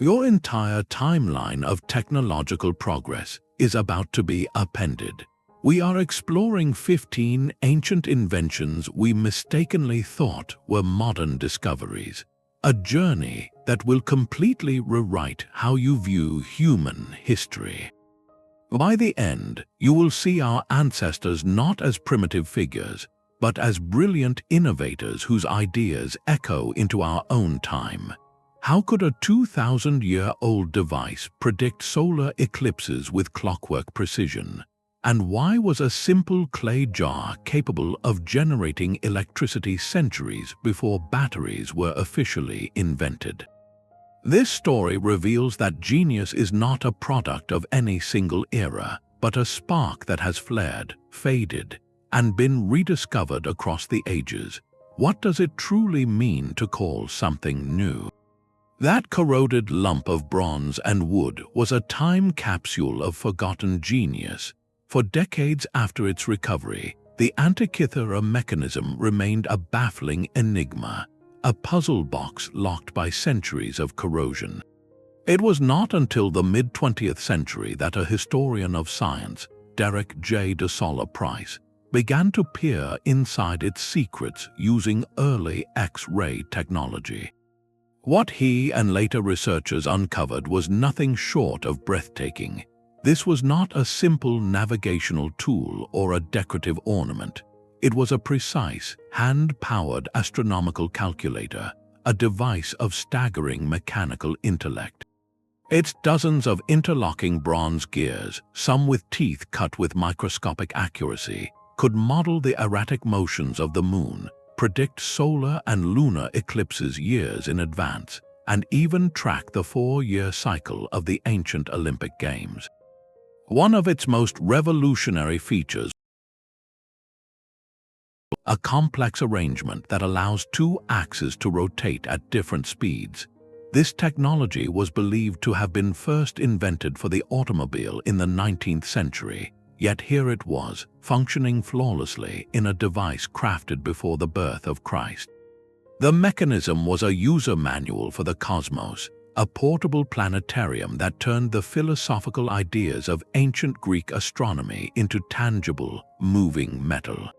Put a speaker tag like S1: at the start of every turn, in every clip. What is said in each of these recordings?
S1: Your entire timeline of technological progress is about to be appended. We are exploring 15 ancient inventions we mistakenly thought were modern discoveries. A journey that will completely rewrite how you view human history. By the end, you will see our ancestors not as primitive figures, but as brilliant innovators whose ideas echo into our own time. How could a 2,000-year-old device predict solar eclipses with clockwork precision? And why was a simple clay jar capable of generating electricity centuries before batteries were officially invented? This story reveals that genius is not a product of any single era, but a spark that has flared, faded, and been rediscovered across the ages. What does it truly mean to call something new? That corroded lump of bronze and wood was a time capsule of forgotten genius. For decades after its recovery, the Antikythera Mechanism remained a baffling enigma, a puzzle box locked by centuries of corrosion. It was not until the mid-20th century that a historian of science, Derek J. de Solla Price, began to peer inside its secrets using early X-ray technology. What he and later researchers uncovered was nothing short of breathtaking. This was not a simple navigational tool or a decorative ornament. It was a precise, hand-powered astronomical calculator, a device of staggering mechanical intellect. Its dozens of interlocking bronze gears, some with teeth cut with microscopic accuracy, could model the erratic motions of the moon, predict solar and lunar eclipses years in advance, and even track the 4-year cycle of the ancient Olympic Games. One of its most revolutionary features, a complex arrangement that allows 2 axes to rotate at different speeds. This technology was believed to have been first invented for the automobile in the 19th century, yet here it was, functioning flawlessly in a device crafted before the birth of Christ. The mechanism was a user manual for the cosmos, a portable planetarium that turned the philosophical ideas of ancient Greek astronomy into tangible, moving metal.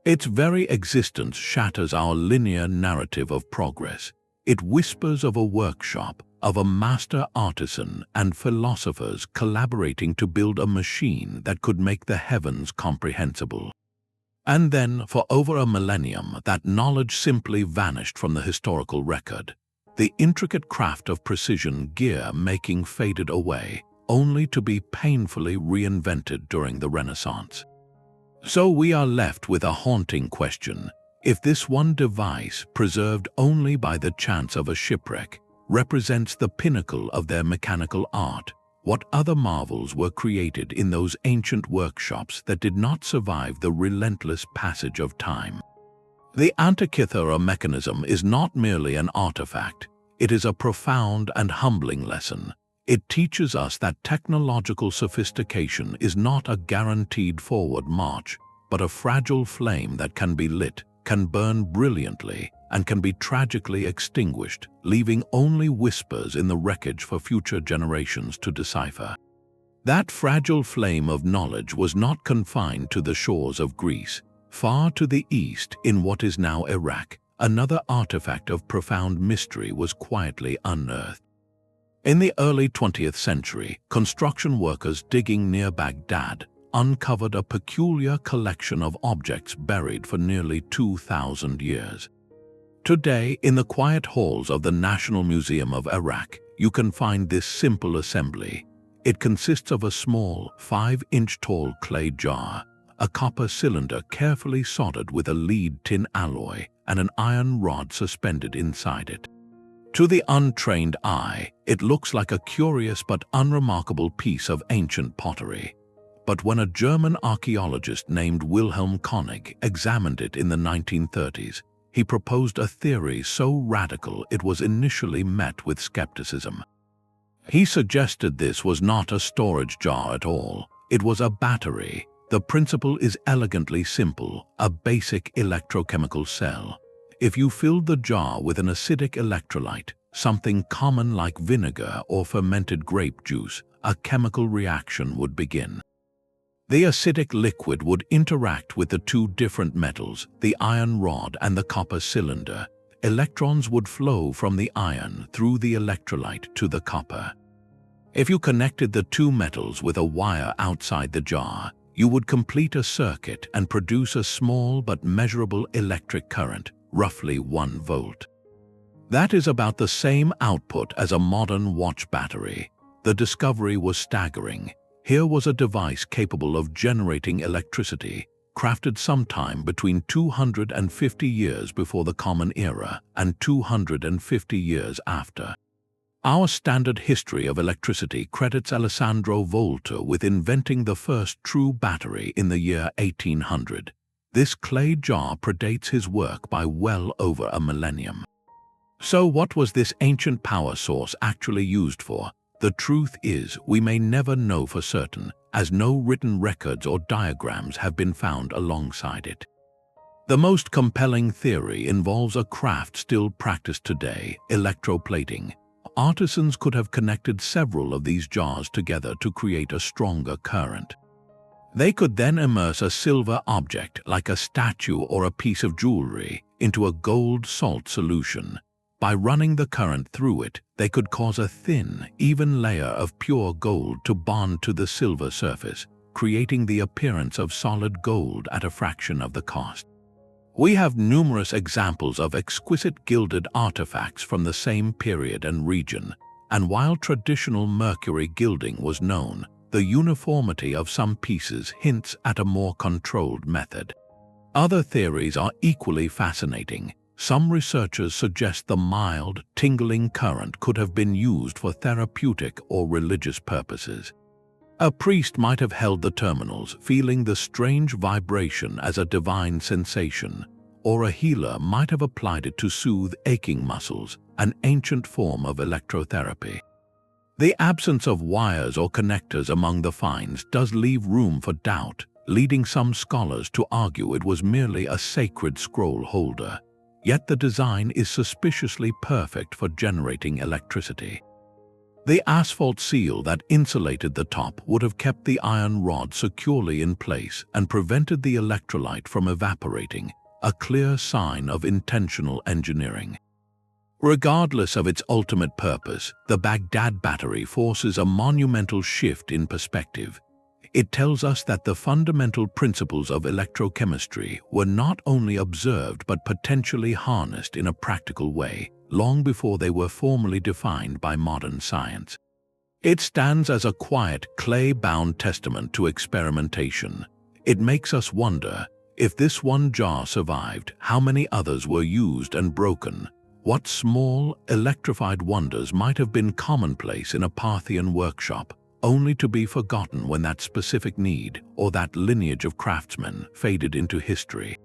S1: Its very existence shatters our linear narrative of progress. It whispers of a workshop, of a master artisan and philosophers collaborating to build a machine that could make the heavens comprehensible. And then, for over a millennium, that knowledge simply vanished from the historical record. The intricate craft of precision gear-making faded away, only to be painfully reinvented during the Renaissance. So we are left with a haunting question. If this one device, preserved only by the chance of a shipwreck, represents the pinnacle of their mechanical art, what other marvels were created in those ancient workshops that did not survive the relentless passage of time? The Antikythera Mechanism is not merely an artifact. It is a profound and humbling lesson. It teaches us that technological sophistication is not a guaranteed forward march, but a fragile flame that can be lit, can burn brilliantly, and can be tragically extinguished, leaving only whispers in the wreckage for future generations to decipher. That fragile flame of knowledge was not confined to the shores of Greece. Far to the east, in what is now Iraq, another artifact of profound mystery was quietly unearthed. In the early 20th century, construction workers digging near Baghdad uncovered a peculiar collection of objects buried for nearly 2,000 years. Today, in the quiet halls of the National Museum of Iraq, you can find this simple assembly. It consists of a small, 5-inch tall clay jar, a copper cylinder carefully soldered with a lead tin alloy, and an iron rod suspended inside it. To the untrained eye, it looks like a curious but unremarkable piece of ancient pottery. But when a German archaeologist named Wilhelm Koenig examined it in the 1930s, he proposed a theory so radical it was initially met with skepticism. He suggested this was not a storage jar at all. It was a battery. The principle is elegantly simple, a basic electrochemical cell. If you filled the jar with an acidic electrolyte, something common like vinegar or fermented grape juice, a chemical reaction would begin. The acidic liquid would interact with the two different metals, the iron rod and the copper cylinder. Electrons would flow from the iron through the electrolyte to the copper. If you connected the two metals with a wire outside the jar, you would complete a circuit and produce a small but measurable electric current, roughly 1 volt. That is about the same output as a modern watch battery. The discovery was staggering. Here was a device capable of generating electricity, crafted sometime between 250 years before the Common Era and 250 years after. Our standard history of electricity credits Alessandro Volta with inventing the first true battery in the year 1800. This clay jar predates his work by well over a millennium. So what was this ancient power source actually used for? The truth is, we may never know for certain, as no written records or diagrams have been found alongside it. The most compelling theory involves a craft still practiced today, electroplating. Artisans could have connected several of these jars together to create a stronger current. They could then immerse a silver object, like a statue or a piece of jewelry, into a gold salt solution. By running the current through it, they could cause a thin, even layer of pure gold to bond to the silver surface, creating the appearance of solid gold at a fraction of the cost. We have numerous examples of exquisite gilded artifacts from the same period and region, and while traditional mercury gilding was known, the uniformity of some pieces hints at a more controlled method. Other theories are equally fascinating. Some researchers suggest the mild, tingling current could have been used for therapeutic or religious purposes. A priest might have held the terminals, feeling the strange vibration as a divine sensation, or a healer might have applied it to soothe aching muscles, an ancient form of electrotherapy. The absence of wires or connectors among the finds does leave room for doubt, leading some scholars to argue it was merely a sacred scroll holder. Yet the design is suspiciously perfect for generating electricity. The asphalt seal that insulated the top would have kept the iron rod securely in place and prevented the electrolyte from evaporating, a clear sign of intentional engineering. Regardless of its ultimate purpose, the Baghdad Battery forces a monumental shift in perspective. It tells us that the fundamental principles of electrochemistry were not only observed but potentially harnessed in a practical way, long before they were formally defined by modern science. It stands as a quiet, clay-bound testament to experimentation. It makes us wonder, if this one jar survived, how many others were used and broken? What small, electrified wonders might have been commonplace in a Parthian workshop, only to be forgotten when that specific need or that lineage of craftsmen faded into history.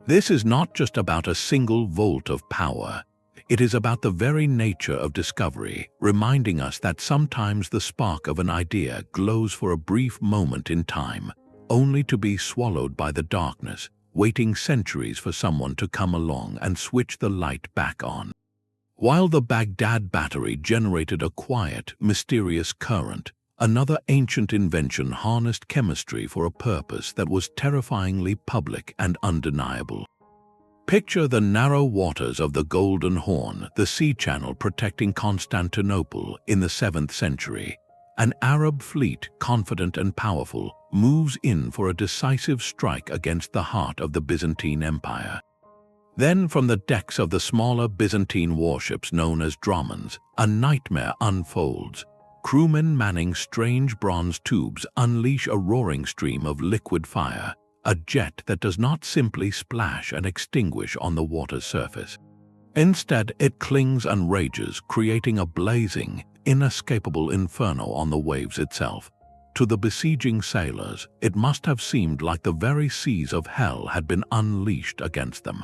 S1: This is not just about a single volt of power. It is about the very nature of discovery, reminding us that sometimes the spark of an idea glows for a brief moment in time, only to be swallowed by the darkness, waiting centuries for someone to come along and switch the light back on. While the Baghdad Battery generated a quiet, mysterious current, another ancient invention harnessed chemistry for a purpose that was terrifyingly public and undeniable. Picture the narrow waters of the Golden Horn, the sea channel protecting Constantinople in the 7th century. An Arab fleet, confident and powerful, moves in for a decisive strike against the heart of the Byzantine Empire. Then, from the decks of the smaller Byzantine warships known as dromons, a nightmare unfolds. Crewmen manning strange bronze tubes unleash a roaring stream of liquid fire, a jet that does not simply splash and extinguish on the water's surface. Instead, it clings and rages, creating a blazing, inescapable inferno on the waves itself. To the besieging sailors, it must have seemed like the very seas of hell had been unleashed against them.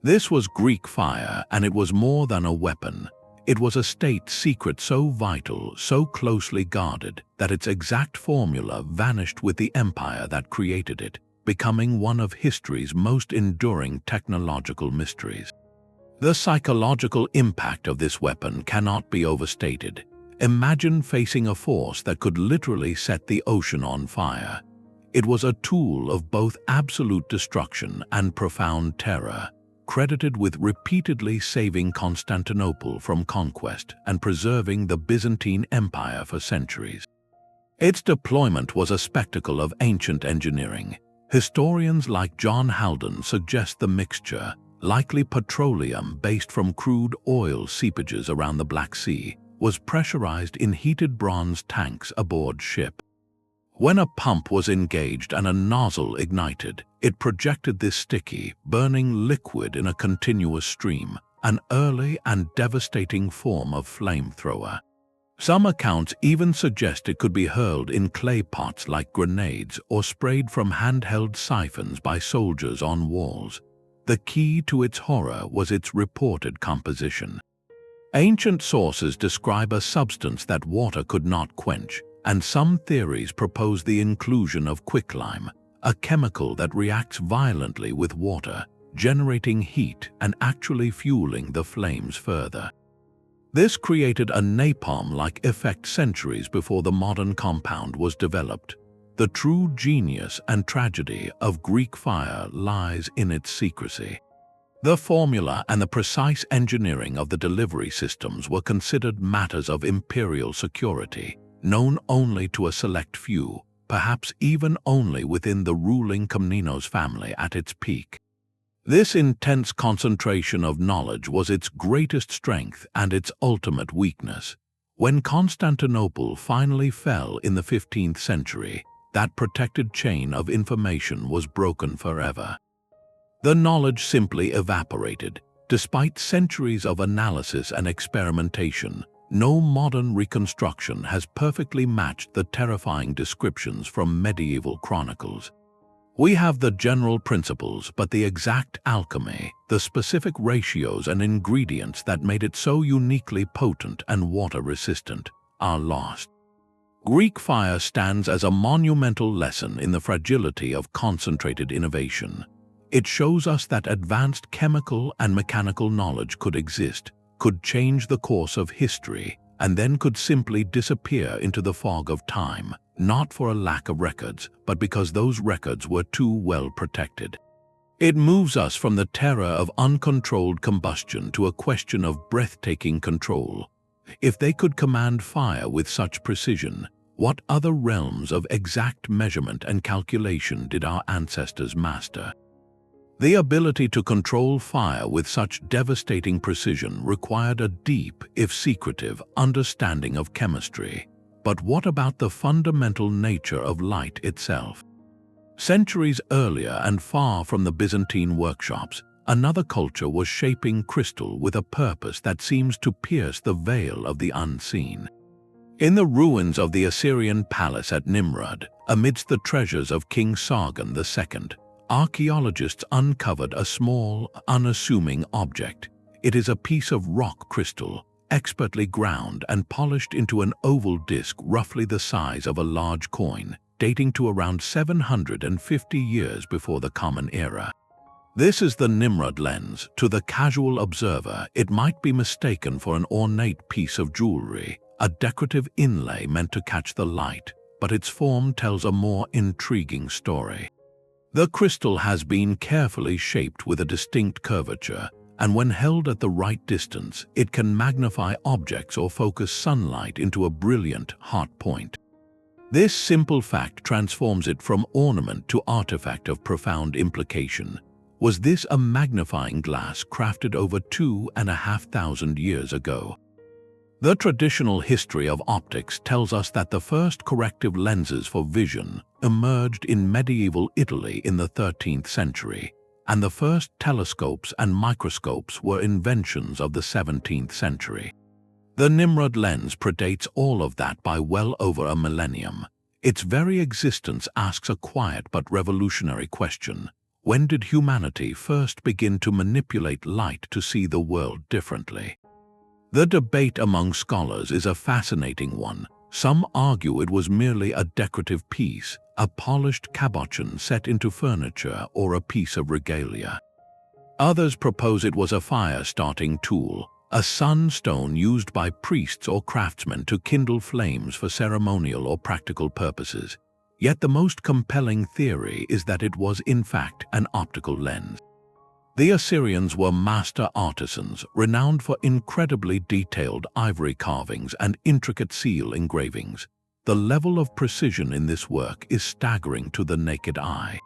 S1: This was Greek fire, and it was more than a weapon. It was a state secret so vital, so closely guarded, that its exact formula vanished with the empire that created it, becoming one of history's most enduring technological mysteries. The psychological impact of this weapon cannot be overstated. Imagine facing a force that could literally set the ocean on fire. It was a tool of both absolute destruction and profound terror, credited with repeatedly saving Constantinople from conquest and preserving the Byzantine Empire for centuries. Its deployment was a spectacle of ancient engineering. Historians like John Haldon suggest the mixture, likely petroleum based from crude oil seepages around the Black Sea, was pressurized in heated bronze tanks aboard ship. When a pump was engaged and a nozzle ignited, it projected this sticky, burning liquid in a continuous stream, an early and devastating form of flamethrower. Some accounts even suggest it could be hurled in clay pots like grenades or sprayed from handheld siphons by soldiers on walls. The key to its horror was its reported composition. Ancient sources describe a substance that water could not quench, and some theories propose the inclusion of quicklime, a chemical that reacts violently with water, generating heat and actually fueling the flames further. This created a napalm-like effect centuries before the modern compound was developed. The true genius and tragedy of Greek fire lies in its secrecy. The formula and the precise engineering of the delivery systems were considered matters of imperial security, known only to a select few, perhaps even only within the ruling Komnenos family at its peak. This intense concentration of knowledge was its greatest strength and its ultimate weakness. When Constantinople finally fell in the 15th century, that protected chain of information was broken forever. The knowledge simply evaporated. Despite centuries of analysis and experimentation, no modern reconstruction has perfectly matched the terrifying descriptions from medieval chronicles. We have the general principles, but the exact alchemy, the specific ratios and ingredients that made it so uniquely potent and water-resistant, are lost. Greek fire stands as a monumental lesson in the fragility of concentrated innovation. It shows us that advanced chemical and mechanical knowledge could exist, could change the course of history, and then could simply disappear into the fog of time, not for a lack of records, but because those records were too well protected. It moves us from the terror of uncontrolled combustion to a question of breathtaking control. If they could command fire with such precision, what other realms of exact measurement and calculation did our ancestors master? The ability to control fire with such devastating precision required a deep, if secretive, understanding of chemistry. But what about the fundamental nature of light itself? Centuries earlier and far from the Byzantine workshops, another culture was shaping crystal with a purpose that seems to pierce the veil of the unseen. In the ruins of the Assyrian palace at Nimrud, amidst the treasures of King Sargon II, archaeologists uncovered a small, unassuming object. It is a piece of rock crystal, expertly ground and polished into an oval disc roughly the size of a large coin, dating to around 750 years before the Common Era. This is the Nimrud Lens. To the casual observer, it might be mistaken for an ornate piece of jewelry, a decorative inlay meant to catch the light, but its form tells a more intriguing story. The crystal has been carefully shaped with a distinct curvature, and when held at the right distance, it can magnify objects or focus sunlight into a brilliant, hot point. This simple fact transforms it from ornament to artifact of profound implication. Was this a magnifying glass crafted over 2,500 years ago? The traditional history of optics tells us that the first corrective lenses for vision emerged in medieval Italy in the 13th century, and the first telescopes and microscopes were inventions of the 17th century. The Nimrud lens predates all of that by well over a millennium. Its very existence asks a quiet but revolutionary question. When did humanity first begin to manipulate light to see the world differently? The debate among scholars is a fascinating one. Some argue it was merely a decorative piece, a polished cabochon set into furniture or a piece of regalia. Others propose it was a fire-starting tool, a sunstone used by priests or craftsmen to kindle flames for ceremonial or practical purposes. Yet the most compelling theory is that it was in fact an optical lens. The Assyrians were master artisans, renowned for incredibly detailed ivory carvings and intricate seal engravings. The level of precision in this work is staggering to the naked eye.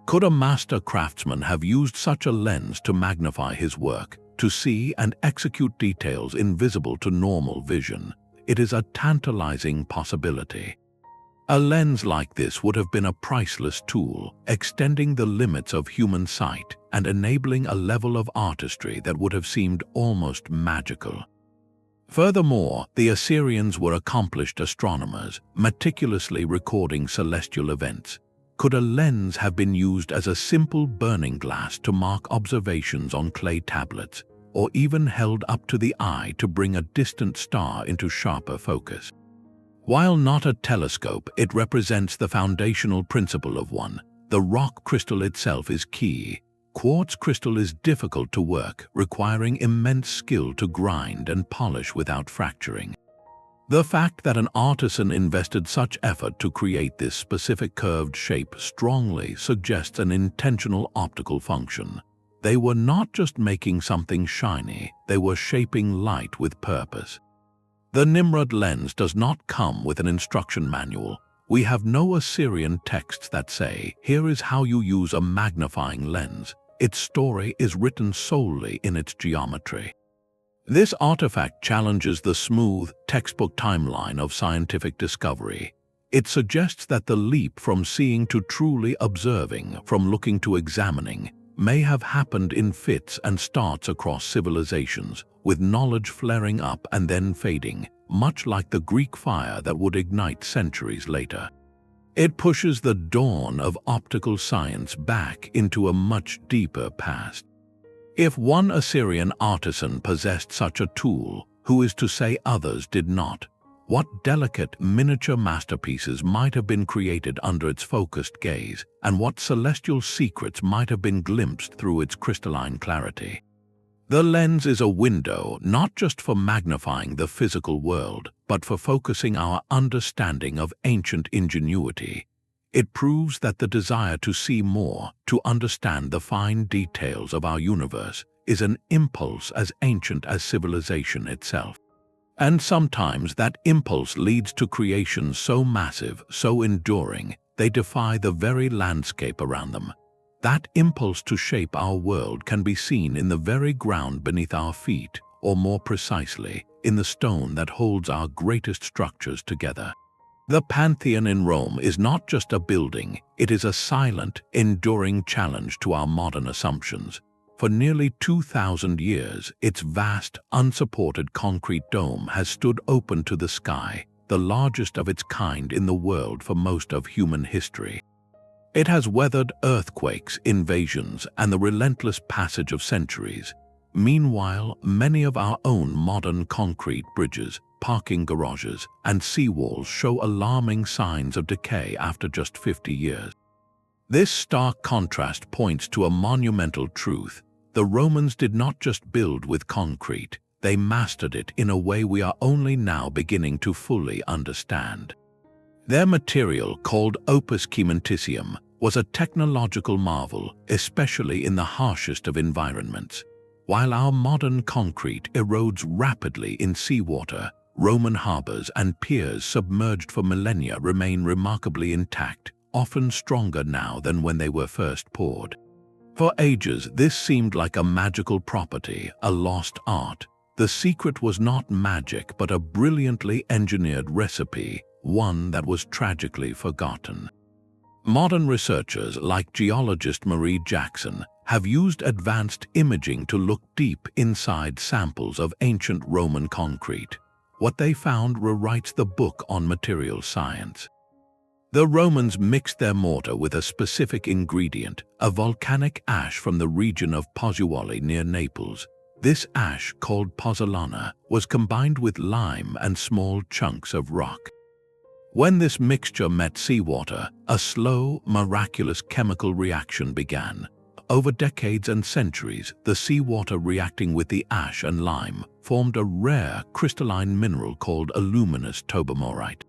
S1: Could a master craftsman have used such a lens to magnify his work, to see and execute details invisible to normal vision? It is a tantalizing possibility. A lens like this would have been a priceless tool, extending the limits of human sight and enabling a level of artistry that would have seemed almost magical. Furthermore, the Assyrians were accomplished astronomers, meticulously recording celestial events. Could a lens have been used as a simple burning glass to mark observations on clay tablets, or even held up to the eye to bring a distant star into sharper focus? While not a telescope, it represents the foundational principle of one. The rock crystal itself is key. Quartz crystal is difficult to work, requiring immense skill to grind and polish without fracturing. The fact that an artisan invested such effort to create this specific curved shape strongly suggests an intentional optical function. They were not just making something shiny, they were shaping light with purpose. The Nimrud Lens does not come with an instruction manual. We have no Assyrian texts that say, "Here is how you use a magnifying lens." Its story is written solely in its geometry. This artifact challenges the smooth, textbook timeline of scientific discovery. It suggests that the leap from seeing to truly observing, from looking to examining, may have happened in fits and starts across civilizations, with knowledge flaring up and then fading, much like the Greek fire that would ignite centuries later. It pushes the dawn of optical science back into a much deeper past. If one Assyrian artisan possessed such a tool, who is to say others did not? What delicate miniature masterpieces might have been created under its focused gaze, and what celestial secrets might have been glimpsed through its crystalline clarity? The lens is a window not just for magnifying the physical world, but for focusing our understanding of ancient ingenuity. It proves that the desire to see more, to understand the fine details of our universe, is an impulse as ancient as civilization itself. And sometimes that impulse leads to creations so massive, so enduring, they defy the very landscape around them. That impulse to shape our world can be seen in the very ground beneath our feet, or more precisely, in the stone that holds our greatest structures together. The Pantheon in Rome is not just a building, it is a silent, enduring challenge to our modern assumptions. For nearly 2,000 years, its vast, unsupported concrete dome has stood open to the sky, the largest of its kind in the world for most of human history. It has weathered earthquakes, invasions, and the relentless passage of centuries. Meanwhile, many of our own modern concrete bridges, parking garages, and seawalls show alarming signs of decay after just 50 years. This stark contrast points to a monumental truth. The Romans did not just build with concrete, they mastered it in a way we are only now beginning to fully understand. Their material, called opus cementitium, was a technological marvel, especially in the harshest of environments. While our modern concrete erodes rapidly in seawater, Roman harbors and piers submerged for millennia remain remarkably intact, often stronger now than when they were first poured. For ages, this seemed like a magical property, a lost art. The secret was not magic, but a brilliantly engineered recipe, one that was tragically forgotten. Modern researchers like geologist Marie Jackson have used advanced imaging to look deep inside samples of ancient Roman concrete. What they found rewrites the book on material science. The Romans mixed their mortar with a specific ingredient, a volcanic ash from the region of Pozzuoli near Naples. This ash, called pozzolana, was combined with lime and small chunks of rock. When this mixture met seawater, a slow, miraculous chemical reaction began. Over decades and centuries, the seawater reacting with the ash and lime formed a rare crystalline mineral called aluminous tobermorite.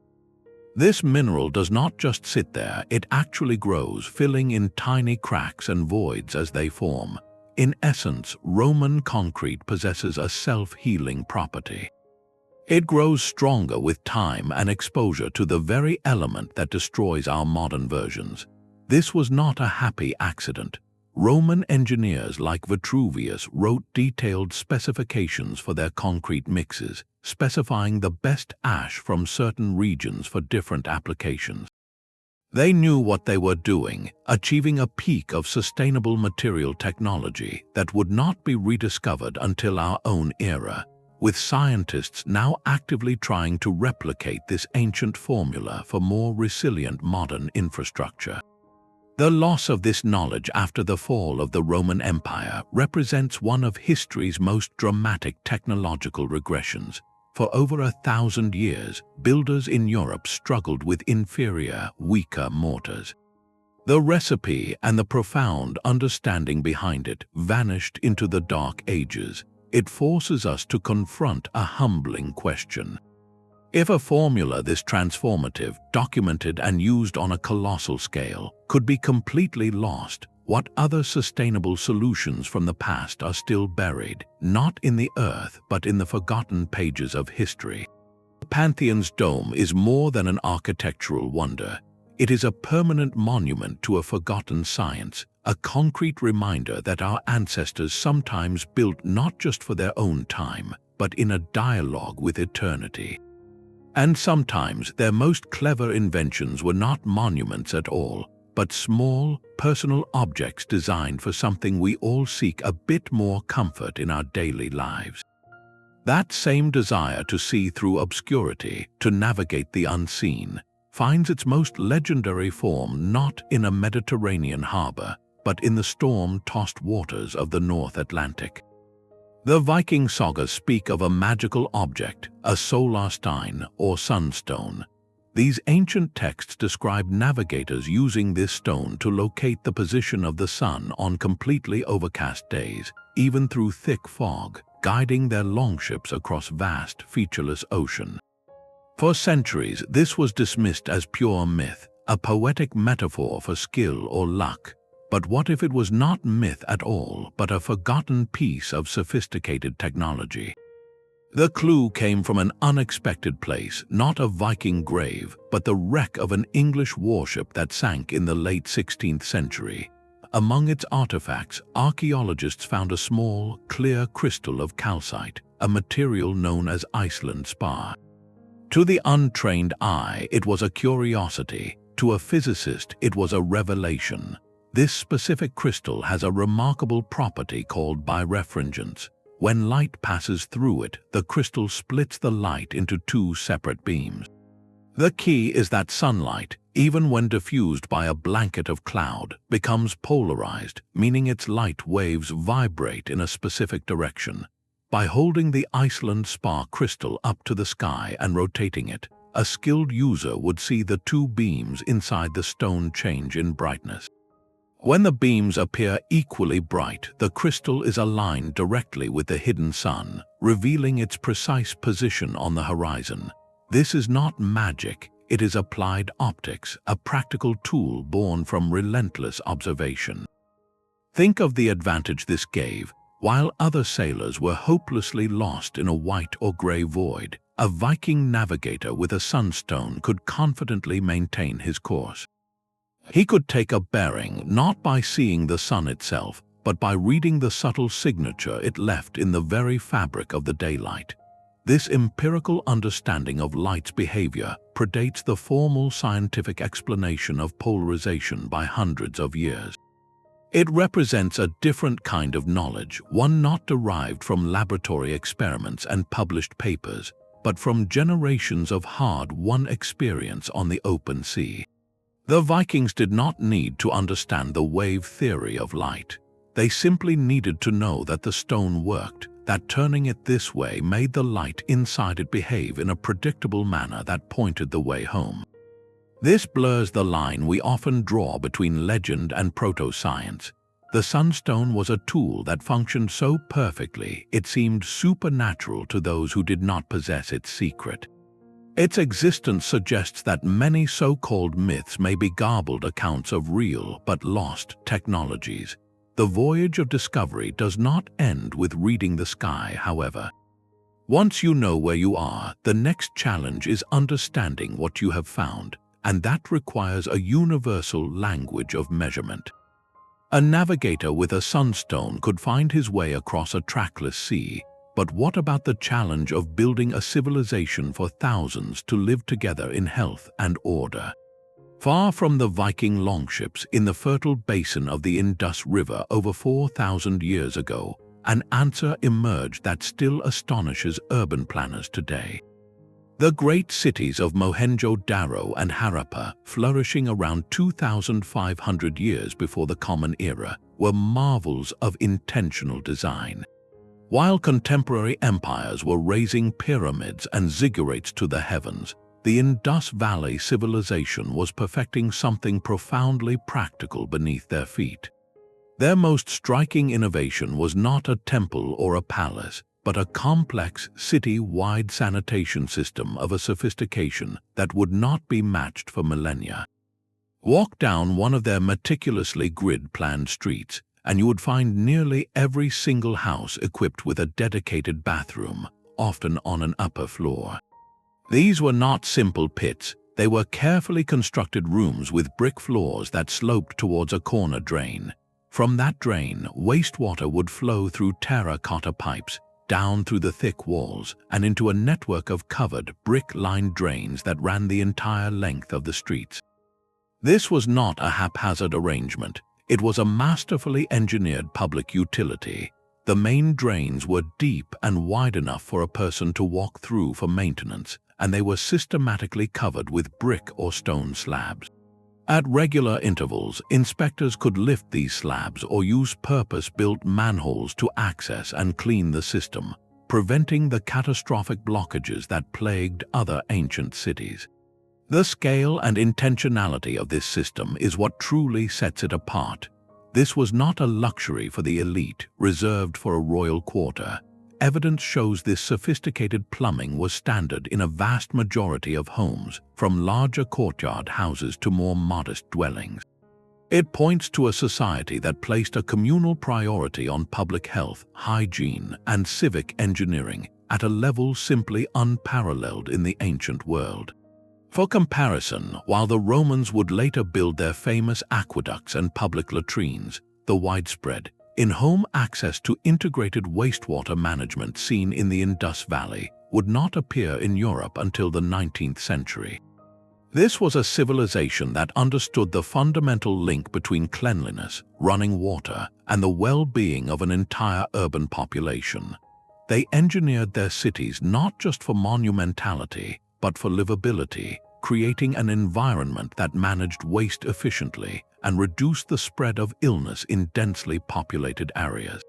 S1: This mineral does not just sit there, it actually grows, filling in tiny cracks and voids as they form. In essence, Roman concrete possesses a self-healing property. It grows stronger with time and exposure to the very element that destroys our modern versions. This was not a happy accident. Roman engineers like Vitruvius wrote detailed specifications for their concrete mixes, specifying the best ash from certain regions for different applications. They knew what they were doing, achieving a peak of sustainable material technology that would not be rediscovered until our own era, with scientists now actively trying to replicate this ancient formula for more resilient modern infrastructure. The loss of this knowledge after the fall of the Roman Empire represents one of history's most dramatic technological regressions. For over 1,000 years, builders in Europe struggled with inferior, weaker mortars. The recipe and the profound understanding behind it vanished into the Dark Ages. It forces us to confront a humbling question. If a formula this transformative, documented and used on a colossal scale, could be completely lost, what other sustainable solutions from the past are still buried, not in the earth but in the forgotten pages of history? The Pantheon's dome is more than an architectural wonder. It is a permanent monument to a forgotten science, a concrete reminder that our ancestors sometimes built not just for their own time, but in a dialogue with eternity. And sometimes their most clever inventions were not monuments at all, but small, personal objects designed for something we all seek a bit more comfort in our daily lives. That same desire to see through obscurity, to navigate the unseen, finds its most legendary form not in a Mediterranean harbor, but in the storm-tossed waters of the North Atlantic. The Viking sagas speak of a magical object, a solarstein or sunstone. These ancient texts describe navigators using this stone to locate the position of the sun on completely overcast days, even through thick fog, guiding their longships across vast, featureless ocean. For centuries, this was dismissed as pure myth, a poetic metaphor for skill or luck. But what if it was not myth at all, but a forgotten piece of sophisticated technology? The clue came from an unexpected place, not a Viking grave, but the wreck of an English warship that sank in the late 16th century. Among its artifacts, archaeologists found a small, clear crystal of calcite, a material known as Iceland spar. To the untrained eye, it was a curiosity. To a physicist, it was a revelation. This specific crystal has a remarkable property called birefringence. When light passes through it, the crystal splits the light into two separate beams. The key is that sunlight, even when diffused by a blanket of cloud, becomes polarized, meaning its light waves vibrate in a specific direction. By holding the Iceland spar crystal up to the sky and rotating it, a skilled user would see the two beams inside the stone change in brightness. When the beams appear equally bright, the crystal is aligned directly with the hidden sun, revealing its precise position on the horizon. This is not magic, it is applied optics, a practical tool born from relentless observation. Think of the advantage this gave. While other sailors were hopelessly lost in a white or gray void, a Viking navigator with a sunstone could confidently maintain his course. He could take a bearing not by seeing the sun itself, but by reading the subtle signature it left in the very fabric of the daylight. This empirical understanding of light's behavior predates the formal scientific explanation of polarization by hundreds of years. It represents a different kind of knowledge, one not derived from laboratory experiments and published papers, but from generations of hard-won experience on the open sea. The Vikings did not need to understand the wave theory of light. They simply needed to know that the stone worked, that turning it this way made the light inside it behave in a predictable manner that pointed the way home. This blurs the line we often draw between legend and proto-science. The sunstone was a tool that functioned so perfectly it seemed supernatural to those who did not possess its secret. Its existence suggests that many so-called myths may be garbled accounts of real but lost technologies. The voyage of discovery does not end with reading the sky, however. Once you know where you are, the next challenge is understanding what you have found, and that requires a universal language of measurement. A navigator with a sunstone could find his way across a trackless sea, but what about the challenge of building a civilization for thousands to live together in health and order? Far from the Viking longships in the fertile basin of the Indus River over 4,000 years ago, an answer emerged that still astonishes urban planners today. The great cities of Mohenjo-Daro and Harappa, flourishing around 2,500 years before the Common Era, were marvels of intentional design. While contemporary empires were raising pyramids and ziggurats to the heavens, the Indus Valley civilization was perfecting something profoundly practical beneath their feet. Their most striking innovation was not a temple or a palace, but a complex city-wide sanitation system of a sophistication that would not be matched for millennia. Walk down one of their meticulously grid-planned streets, and you would find nearly every single house equipped with a dedicated bathroom, often on an upper floor. These were not simple pits, they were carefully constructed rooms with brick floors that sloped towards a corner drain. From that drain, wastewater would flow through terracotta pipes, down through the thick walls, and into a network of covered, brick-lined drains that ran the entire length of the streets. This was not a haphazard arrangement. It was a masterfully engineered public utility. The main drains were deep and wide enough for a person to walk through for maintenance, and they were systematically covered with brick or stone slabs. At regular intervals, inspectors could lift these slabs or use purpose-built manholes to access and clean the system, preventing the catastrophic blockages that plagued other ancient cities. The scale and intentionality of this system is what truly sets it apart. This was not a luxury for the elite, reserved for a royal quarter. Evidence shows this sophisticated plumbing was standard in a vast majority of homes, from larger courtyard houses to more modest dwellings. It points to a society that placed a communal priority on public health, hygiene, and civic engineering at a level simply unparalleled in the ancient world. For comparison, while the Romans would later build their famous aqueducts and public latrines, the widespread, in-home access to integrated wastewater management seen in the Indus Valley would not appear in Europe until the 19th century. This was a civilization that understood the fundamental link between cleanliness, running water, and the well-being of an entire urban population. They engineered their cities not just for monumentality, but for livability, creating an environment that managed waste efficiently and reduced the spread of illness in densely populated areas.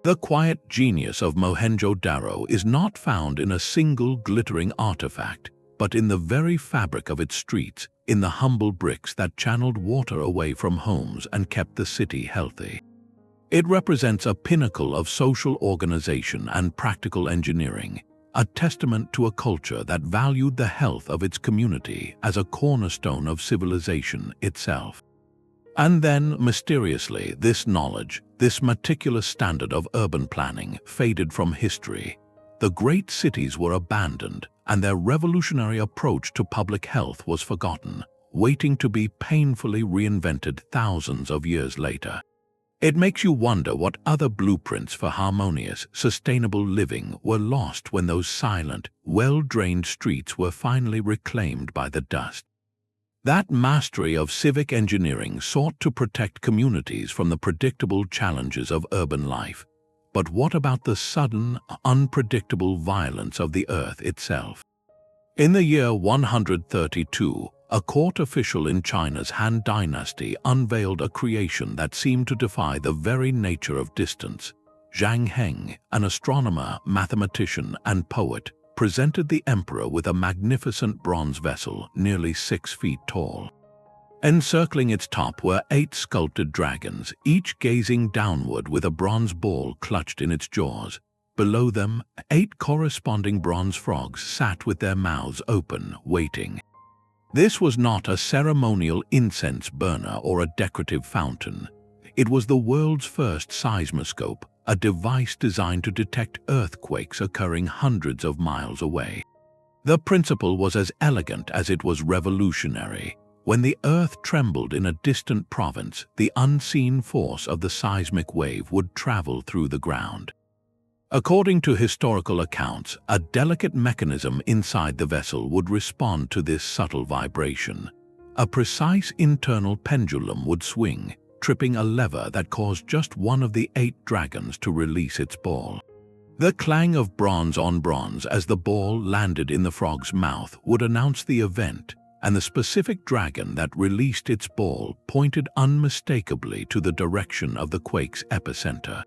S1: The quiet genius of Mohenjo-Daro is not found in a single glittering artifact, but in the very fabric of its streets, in the humble bricks that channeled water away from homes and kept the city healthy. It represents a pinnacle of social organization and practical engineering, a testament to a culture that valued the health of its community as a cornerstone of civilization itself. And then, mysteriously, this knowledge, this meticulous standard of urban planning, faded from history. The great cities were abandoned, and their revolutionary approach to public health was forgotten, waiting to be painfully reinvented thousands of years later. It makes you wonder what other blueprints for harmonious, sustainable living were lost when those silent, well-drained streets were finally reclaimed by the dust. That mastery of civic engineering sought to protect communities from the predictable challenges of urban life. But what about the sudden, unpredictable violence of the earth itself? In the year 132, a court official in China's Han Dynasty unveiled a creation that seemed to defy the very nature of distance. Zhang Heng, an astronomer, mathematician, and poet, presented the emperor with a magnificent bronze vessel nearly 6 feet tall. Encircling its top were 8 sculpted dragons, each gazing downward with a bronze ball clutched in its jaws. Below them, 8 corresponding bronze frogs sat with their mouths open, waiting. This was not a ceremonial incense burner or a decorative fountain. It was the world's first seismoscope, a device designed to detect earthquakes occurring hundreds of miles away. The principle was as elegant as it was revolutionary. When the earth trembled in a distant province, the unseen force of the seismic wave would travel through the ground. According to historical accounts, a delicate mechanism inside the vessel would respond to this subtle vibration. A precise internal pendulum would swing, tripping a lever that caused just one of the 8 dragons to release its ball. The clang of bronze on bronze as the ball landed in the frog's mouth would announce the event, and the specific dragon that released its ball pointed unmistakably to the direction of the quake's epicenter.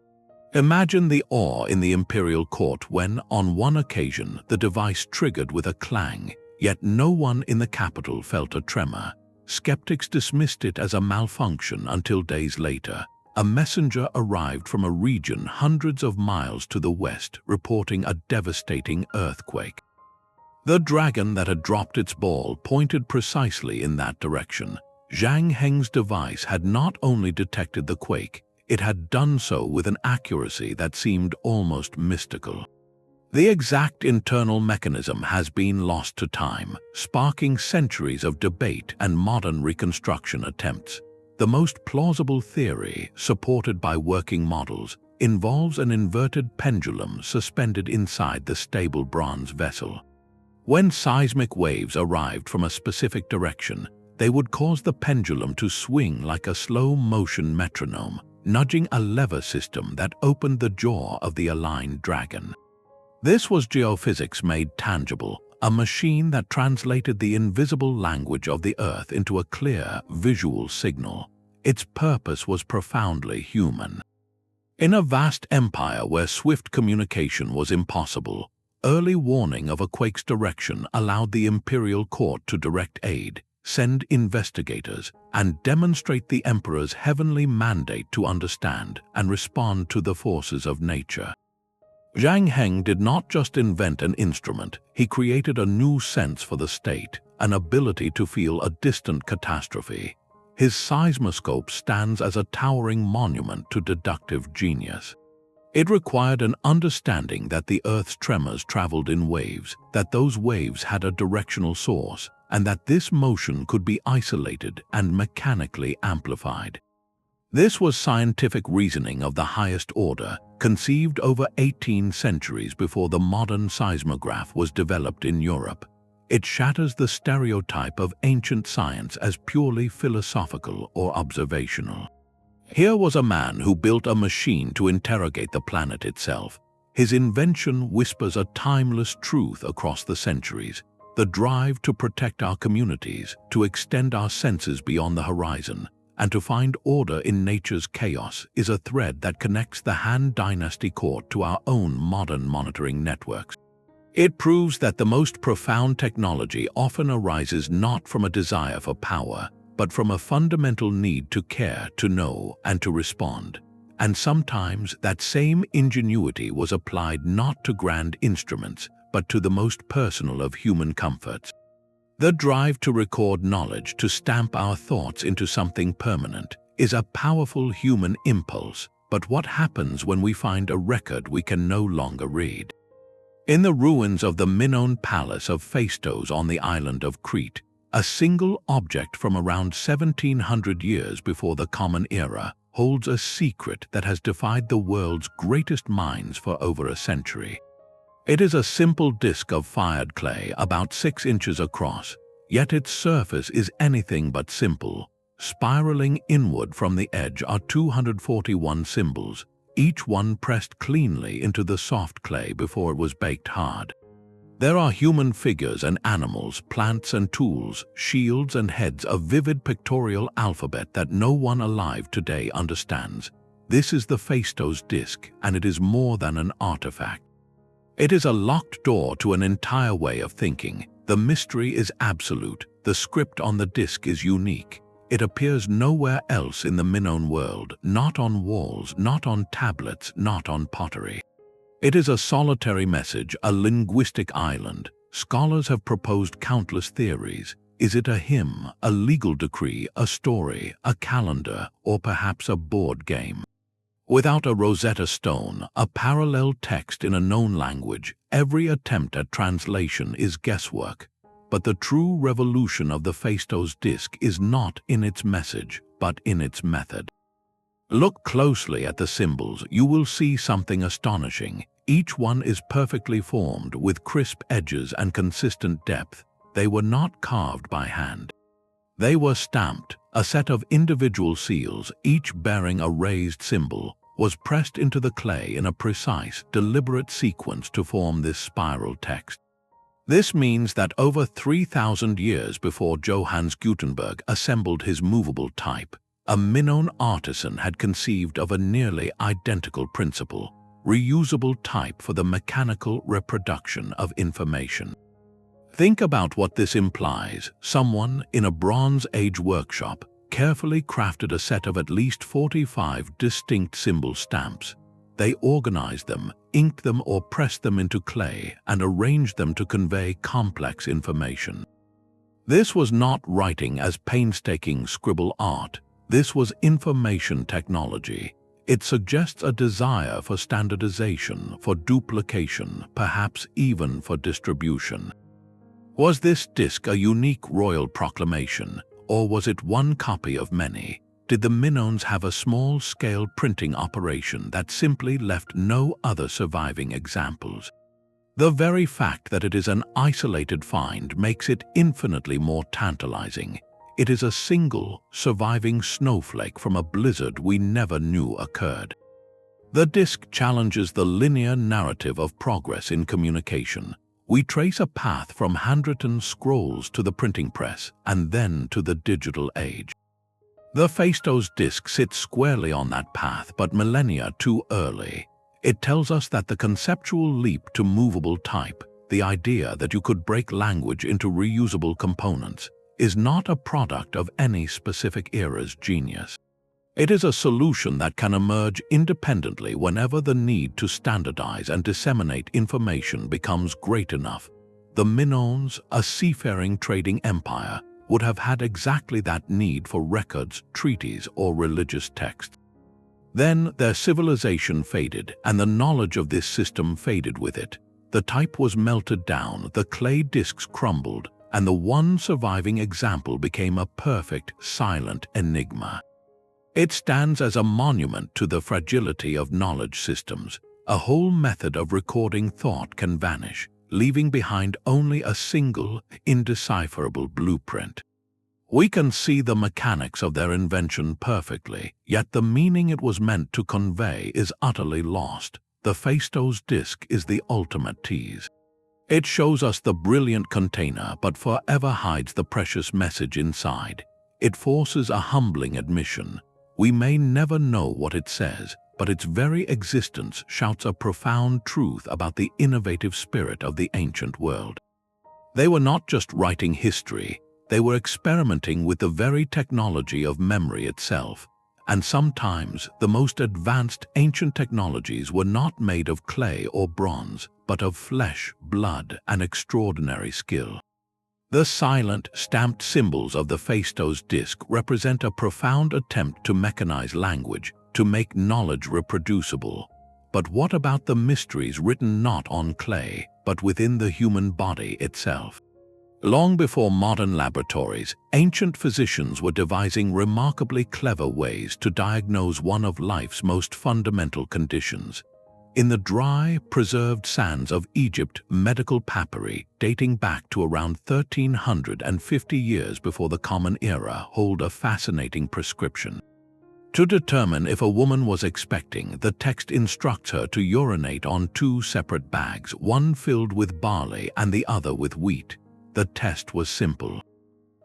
S1: Imagine the awe in the imperial court when, on one occasion, the device triggered with a clang, yet no one in the capital felt a tremor. Skeptics dismissed it as a malfunction until days later, a messenger arrived from a region hundreds of miles to the west reporting a devastating earthquake. The dragon that had dropped its ball pointed precisely in that direction. Heng's device had not only detected the quake, it had done so with an accuracy that seemed almost mystical. The exact internal mechanism has been lost to time, sparking centuries of debate and modern reconstruction attempts. The most plausible theory, supported by working models, involves an inverted pendulum suspended inside the stable bronze vessel. When seismic waves arrived from a specific direction, they would cause the pendulum to swing like a slow-motion metronome, nudging a lever system that opened the jaw of the aligned dragon. This was geophysics made tangible, a machine that translated the invisible language of the Earth into a clear, visual signal. Its purpose was profoundly human. In a vast empire where swift communication was impossible, early warning of a quake's direction allowed the imperial court to direct aid, send investigators, and demonstrate the emperor's heavenly mandate to understand and respond to the forces of nature. Heng did not just invent an instrument, he created a new sense for the state, an ability to feel a distant catastrophe. His seismoscope stands as a towering monument to deductive genius. It required an understanding that the Earth's tremors traveled in waves, that those waves had a directional source, and that this motion could be isolated and mechanically amplified. This was scientific reasoning of the highest order, conceived over 18 centuries before the modern seismograph was developed in Europe. It shatters the stereotype of ancient science as purely philosophical or observational. Here was a man who built a machine to interrogate the planet itself. His invention whispers a timeless truth across the centuries. The drive to protect our communities, to extend our senses beyond the horizon, and to find order in nature's chaos is a thread that connects the Han Dynasty court to our own modern monitoring networks. It proves that the most profound technology often arises not from a desire for power, but from a fundamental need to care, to know, and to respond. And sometimes that same ingenuity was applied not to grand instruments, but to the most personal of human comforts. The drive to record knowledge, to stamp our thoughts into something permanent, is a powerful human impulse. But what happens when we find a record we can no longer read? In the ruins of the Minoan palace of Phaistos on the island of Crete, a single object from around 1700 years before the Common Era holds a secret that has defied the world's greatest minds for over a century. It is a simple disk of fired clay about 6 inches across, yet its surface is anything but simple. Spiraling inward from the edge are 241 symbols, each one pressed cleanly into the soft clay before it was baked hard. There are human figures and animals, plants and tools, shields and heads, a vivid pictorial alphabet that no one alive today understands. This is the Phaistos disk, and it is more than an artifact. It is a locked door to an entire way of thinking. The mystery is absolute. The script on the disk is unique. It appears nowhere else in the Minoan world, not on walls, not on tablets, not on pottery. It is a solitary message, a linguistic island. Scholars have proposed countless theories. Is it a hymn, a legal decree, a story, a calendar, or perhaps a board game? Without a Rosetta Stone, a parallel text in a known language, every attempt at translation is guesswork. But the true revolution of the Phaistos disk is not in its message, but in its method. Look closely at the symbols. You will see something astonishing. Each one is perfectly formed, with crisp edges and consistent depth. They were not carved by hand. They were stamped. A set of individual seals, each bearing a raised symbol, was pressed into the clay in a precise, deliberate sequence to form this spiral text. This means that over 3,000 years before Johannes Gutenberg assembled his movable type, a Minoan artisan had conceived of a nearly identical principle, reusable type for the mechanical reproduction of information. Think about what this implies. Someone in a Bronze Age workshop carefully crafted a set of at least 45 distinct symbol stamps. They organized them, inked them or pressed them into clay, and arranged them to convey complex information. This was not writing as painstaking scribble art. This was information technology. It suggests a desire for standardization, for duplication, perhaps even for distribution. Was this disk a unique royal proclamation, or was it one copy of many? Did the Minoans have a small-scale printing operation that simply left no other surviving examples? The very fact that it is an isolated find makes it infinitely more tantalizing. It is a single, surviving snowflake from a blizzard we never knew occurred. The disk challenges the linear narrative of progress in communication. We trace a path from handwritten scrolls to the printing press and then to the digital age. The Phaistos disk sits squarely on that path, but millennia too early. It tells us that the conceptual leap to movable type, the idea that you could break language into reusable components, is not a product of any specific era's genius. It is a solution that can emerge independently whenever the need to standardize and disseminate information becomes great enough. The Minoans, a seafaring trading empire, would have had exactly that need for records, treaties, or religious texts. Then their civilization faded, and the knowledge of this system faded with it. The type was melted down, the clay discs crumbled, and the one surviving example became a perfect, silent enigma. It stands as a monument to the fragility of knowledge systems. A whole method of recording thought can vanish, leaving behind only a single, indecipherable blueprint. We can see the mechanics of their invention perfectly, yet the meaning it was meant to convey is utterly lost. The Phaistos disk is the ultimate tease. It shows us the brilliant container, but forever hides the precious message inside. It forces a humbling admission. We may never know what it says, but its very existence shouts a profound truth about the innovative spirit of the ancient world. They were not just writing history, they were experimenting with the very technology of memory itself. And sometimes the most advanced ancient technologies were not made of clay or bronze, but of flesh, blood, and extraordinary skill. The silent, stamped symbols of the Phaistos disk represent a profound attempt to mechanize language, to make knowledge reproducible. But what about the mysteries written not on clay, but within the human body itself? Long before modern laboratories, ancient physicians were devising remarkably clever ways to diagnose one of life's most fundamental conditions. In the dry, preserved sands of Egypt, medical papyri, dating back to around 1350 years before the Common Era, hold a fascinating prescription. To determine if a woman was expecting, the text instructs her to urinate on two separate bags, one filled with barley and the other with wheat. The test was simple.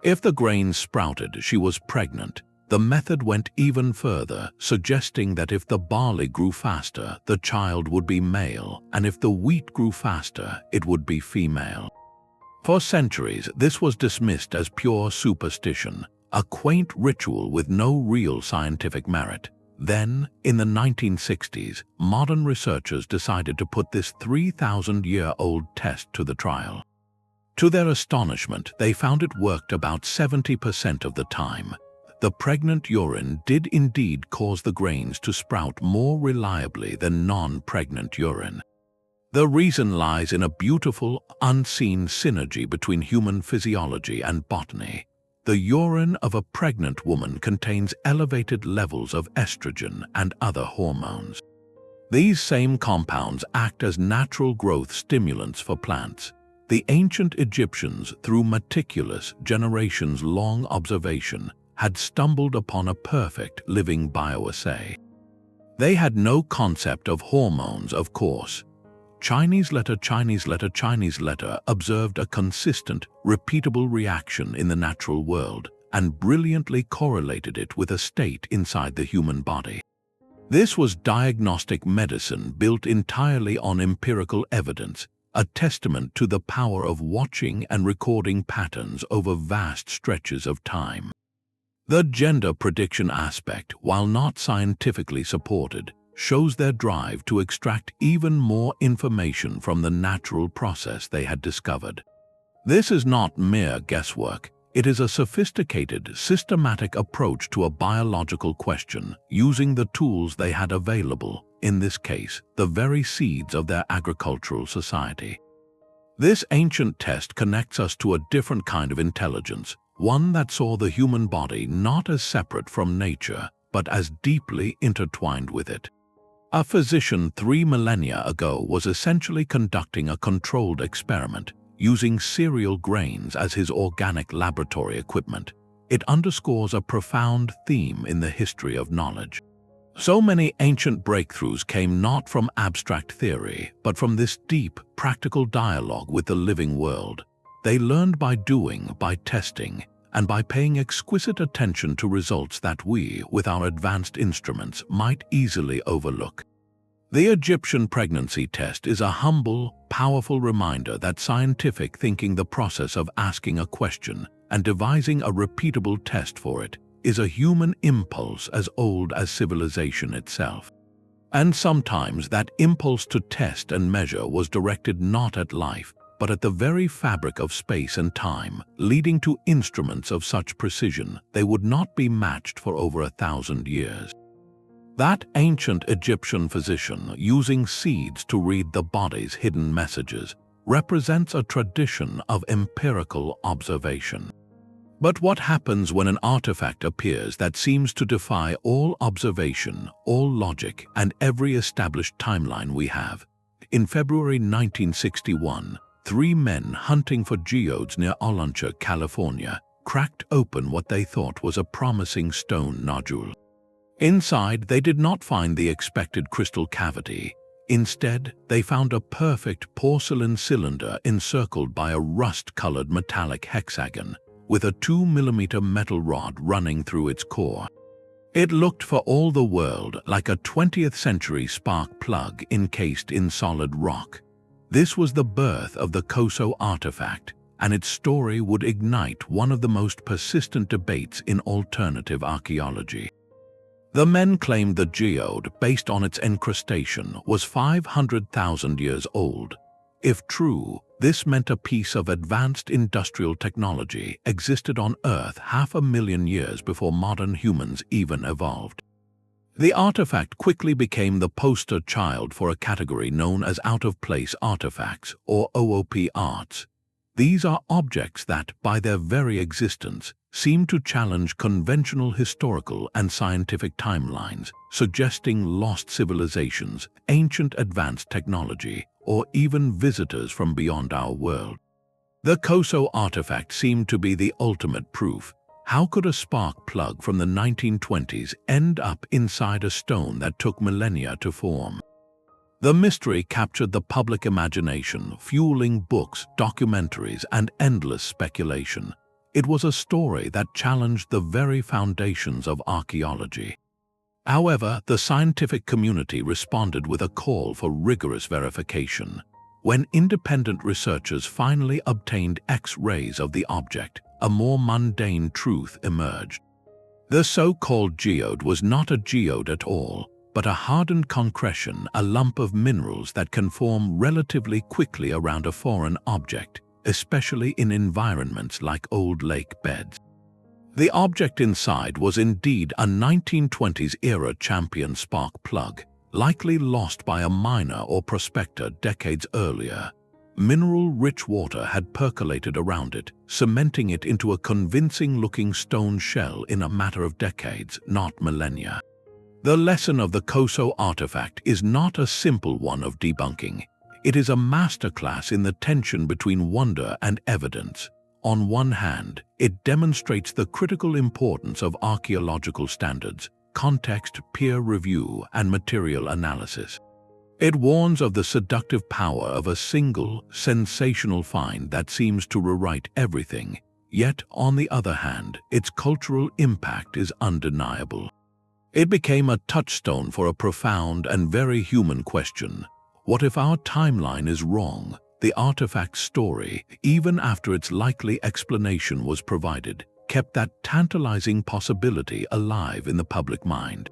S1: If the grains sprouted, she was pregnant. The method went even further, suggesting that if the barley grew faster, the child would be male, and if the wheat grew faster, it would be female. For centuries, this was dismissed as pure superstition, a quaint ritual with no real scientific merit. Then, in the 1960s, modern researchers decided to put this 3,000-year-old test to the trial. To their astonishment, they found it worked about 70% of the time. The pregnant urine did indeed cause the grains to sprout more reliably than non-pregnant urine. The reason lies in a beautiful, unseen synergy between human physiology and botany. The urine of a pregnant woman contains elevated levels of estrogen and other hormones. These same compounds act as natural growth stimulants for plants. The ancient Egyptians, through meticulous, generations-long observation, had stumbled upon a perfect living bioassay. They had no concept of hormones, of course. Chinese letter observed a consistent, repeatable reaction in the natural world and brilliantly correlated it with a state inside the human body. This was diagnostic medicine built entirely on empirical evidence, a testament to the power of watching and recording patterns over vast stretches of time. The gender prediction aspect, while not scientifically supported, shows their drive to extract even more information from the natural process they had discovered. This is not mere guesswork. It is a sophisticated, systematic approach to a biological question, using the tools they had available, in this case, the very seeds of their agricultural society. This ancient test connects us to a different kind of intelligence, one that saw the human body not as separate from nature, but as deeply intertwined with it. A physician 3 millennia ago was essentially conducting a controlled experiment, using cereal grains as his organic laboratory equipment. It underscores a profound theme in the history of knowledge. So many ancient breakthroughs came not from abstract theory, but from this deep, practical dialogue with the living world. They learned by doing, by testing, and by paying exquisite attention to results that we, with our advanced instruments, might easily overlook. The Egyptian pregnancy test is a humble, powerful reminder that scientific thinking, the process of asking a question and devising a repeatable test for it, is a human impulse as old as civilization itself. And sometimes that impulse to test and measure was directed not at life, but at the very fabric of space and time, leading to instruments of such precision they would not be matched for over 1,000 years. That ancient Egyptian physician, using seeds to read the body's hidden messages, represents a tradition of empirical observation. But what happens when an artifact appears that seems to defy all observation, all logic, and every established timeline we have? In February 1961, 3 men hunting for geodes near Olancha, California, cracked open what they thought was a promising stone nodule. Inside, they did not find the expected crystal cavity. Instead, they found a perfect porcelain cylinder encircled by a rust-colored metallic hexagon, with a 2-millimeter metal rod running through its core. It looked for all the world like a 20th-century spark plug encased in solid rock. This was the birth of the Coso artifact, and its story would ignite one of the most persistent debates in alternative archaeology. The men claimed the geode, based on its encrustation, was 500,000 years old. If true, this meant a piece of advanced industrial technology existed on Earth 500,000 years before modern humans even evolved. The artifact quickly became the poster child for a category known as out-of-place artifacts, or OOP arts. These are objects that, by their very existence, seem to challenge conventional historical and scientific timelines, suggesting lost civilizations, ancient advanced technology, or even visitors from beyond our world. The Coso artifact seemed to be the ultimate proof. How could a spark plug from the 1920s end up inside a stone that took millennia to form? The mystery captured the public imagination, fueling books, documentaries, and endless speculation. It was a story that challenged the very foundations of archaeology. However, the scientific community responded with a call for rigorous verification. When independent researchers finally obtained X-rays of the object, a more mundane truth emerged. The so-called geode was not a geode at all, but a hardened concretion, a lump of minerals that can form relatively quickly around a foreign object, especially in environments like old lake beds. The object inside was indeed a 1920s-era champion spark plug, likely lost by a miner or prospector decades earlier. Mineral-rich water had percolated around it, cementing it into a convincing-looking stone shell in a matter of decades, not millennia. The lesson of the Coso artifact is not a simple one of debunking. It is a masterclass in the tension between wonder and evidence. On one hand, it demonstrates the critical importance of archaeological standards, context, peer review, and material analysis. It warns of the seductive power of a single, sensational find that seems to rewrite everything. Yet, on the other hand, its cultural impact is undeniable. It became a touchstone for a profound and very human question. What if our timeline is wrong? The artifact's story, even after its likely explanation was provided, kept that tantalizing possibility alive in the public mind.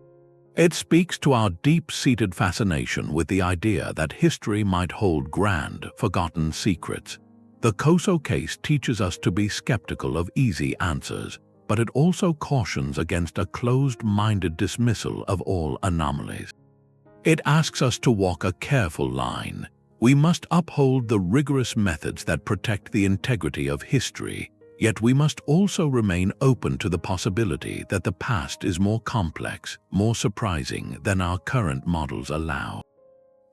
S1: It speaks to our deep-seated fascination with the idea that history might hold grand, forgotten secrets. The Coso case teaches us to be skeptical of easy answers, but it also cautions against a closed-minded dismissal of all anomalies. It asks us to walk a careful line. We must uphold the rigorous methods that protect the integrity of history, yet we must also remain open to the possibility that the past is more complex, more surprising than our current models allow.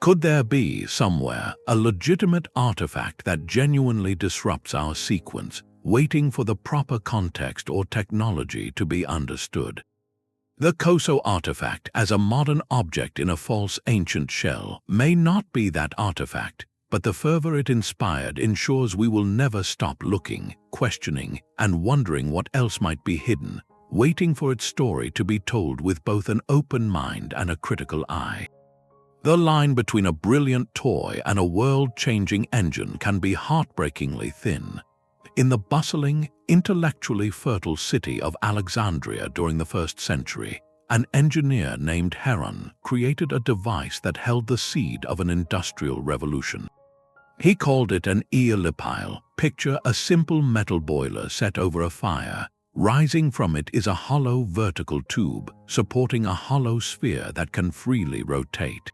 S1: Could there be, somewhere, a legitimate artifact that genuinely disrupts our sequence, waiting for the proper context or technology to be understood? The Coso artifact, as a modern object in a false ancient shell, may not be that artifact, but the fervor it inspired ensures we will never stop looking, questioning, and wondering what else might be hidden, waiting for its story to be told with both an open mind and a critical eye. The line between a brilliant toy and a world-changing engine can be heartbreakingly thin. In the bustling, intellectually fertile city of Alexandria during the 1st century, an engineer named Heron created a device that held the seed of an industrial revolution. He called it an Aeolipile. Picture a simple metal boiler set over a fire. Rising from it is a hollow vertical tube supporting a hollow sphere that can freely rotate.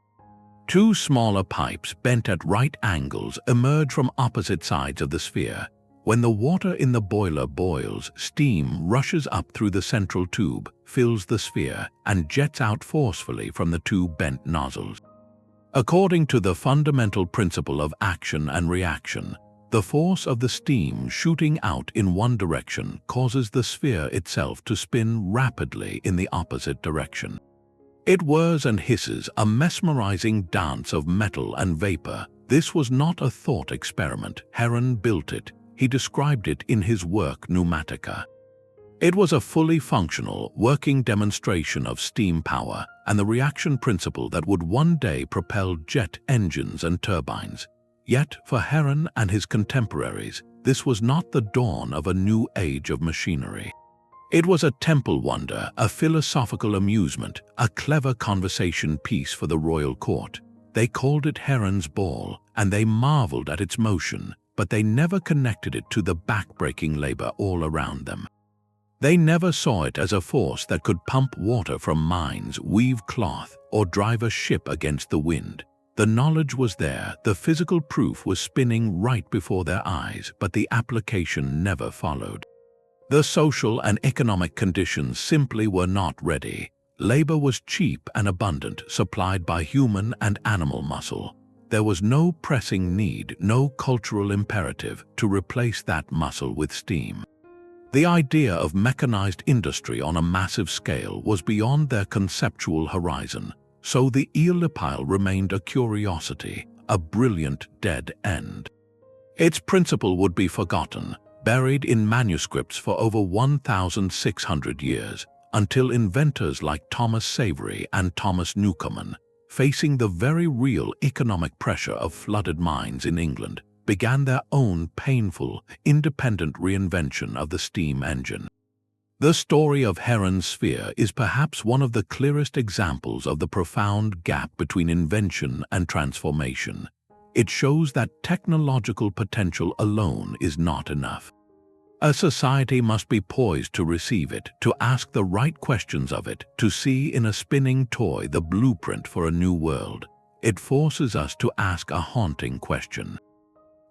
S1: Two smaller pipes bent at right angles emerge from opposite sides of the sphere. When the water in the boiler boils, steam rushes up through the central tube, fills the sphere, and jets out forcefully from the two bent nozzles. According to the fundamental principle of action and reaction, the force of the steam shooting out in one direction causes the sphere itself to spin rapidly in the opposite direction. It whirs and hisses, a mesmerizing dance of metal and vapor. This was not a thought experiment. Heron built it. He described it in his work Pneumatica. It was a fully functional, working demonstration of steam power and the reaction principle that would one day propel jet engines and turbines. Yet, for Heron and his contemporaries, this was not the dawn of a new age of machinery. It was a temple wonder, a philosophical amusement, a clever conversation piece for the royal court. They called it Heron's ball, and they marveled at its motion, but they never connected it to the backbreaking labor all around them. They never saw it as a force that could pump water from mines, weave cloth, or drive a ship against the wind. The knowledge was there, the physical proof was spinning right before their eyes, but the application never followed. The social and economic conditions simply were not ready. Labor was cheap and abundant, supplied by human and animal muscle. There was no pressing need, no cultural imperative to replace that muscle with steam. The idea of mechanized industry on a massive scale was beyond their conceptual horizon, so the Aeolipile remained a curiosity, a brilliant dead end. Its principle would be forgotten, buried in manuscripts for over 1,600 years, until inventors like Thomas Savery and Thomas Newcomen, facing the very real economic pressure of flooded mines in England, began their own painful, independent reinvention of the steam engine. The story of Heron's sphere is perhaps one of the clearest examples of the profound gap between invention and transformation. It shows that technological potential alone is not enough. A society must be poised to receive it, to ask the right questions of it, to see in a spinning toy the blueprint for a new world. It forces us to ask a haunting question.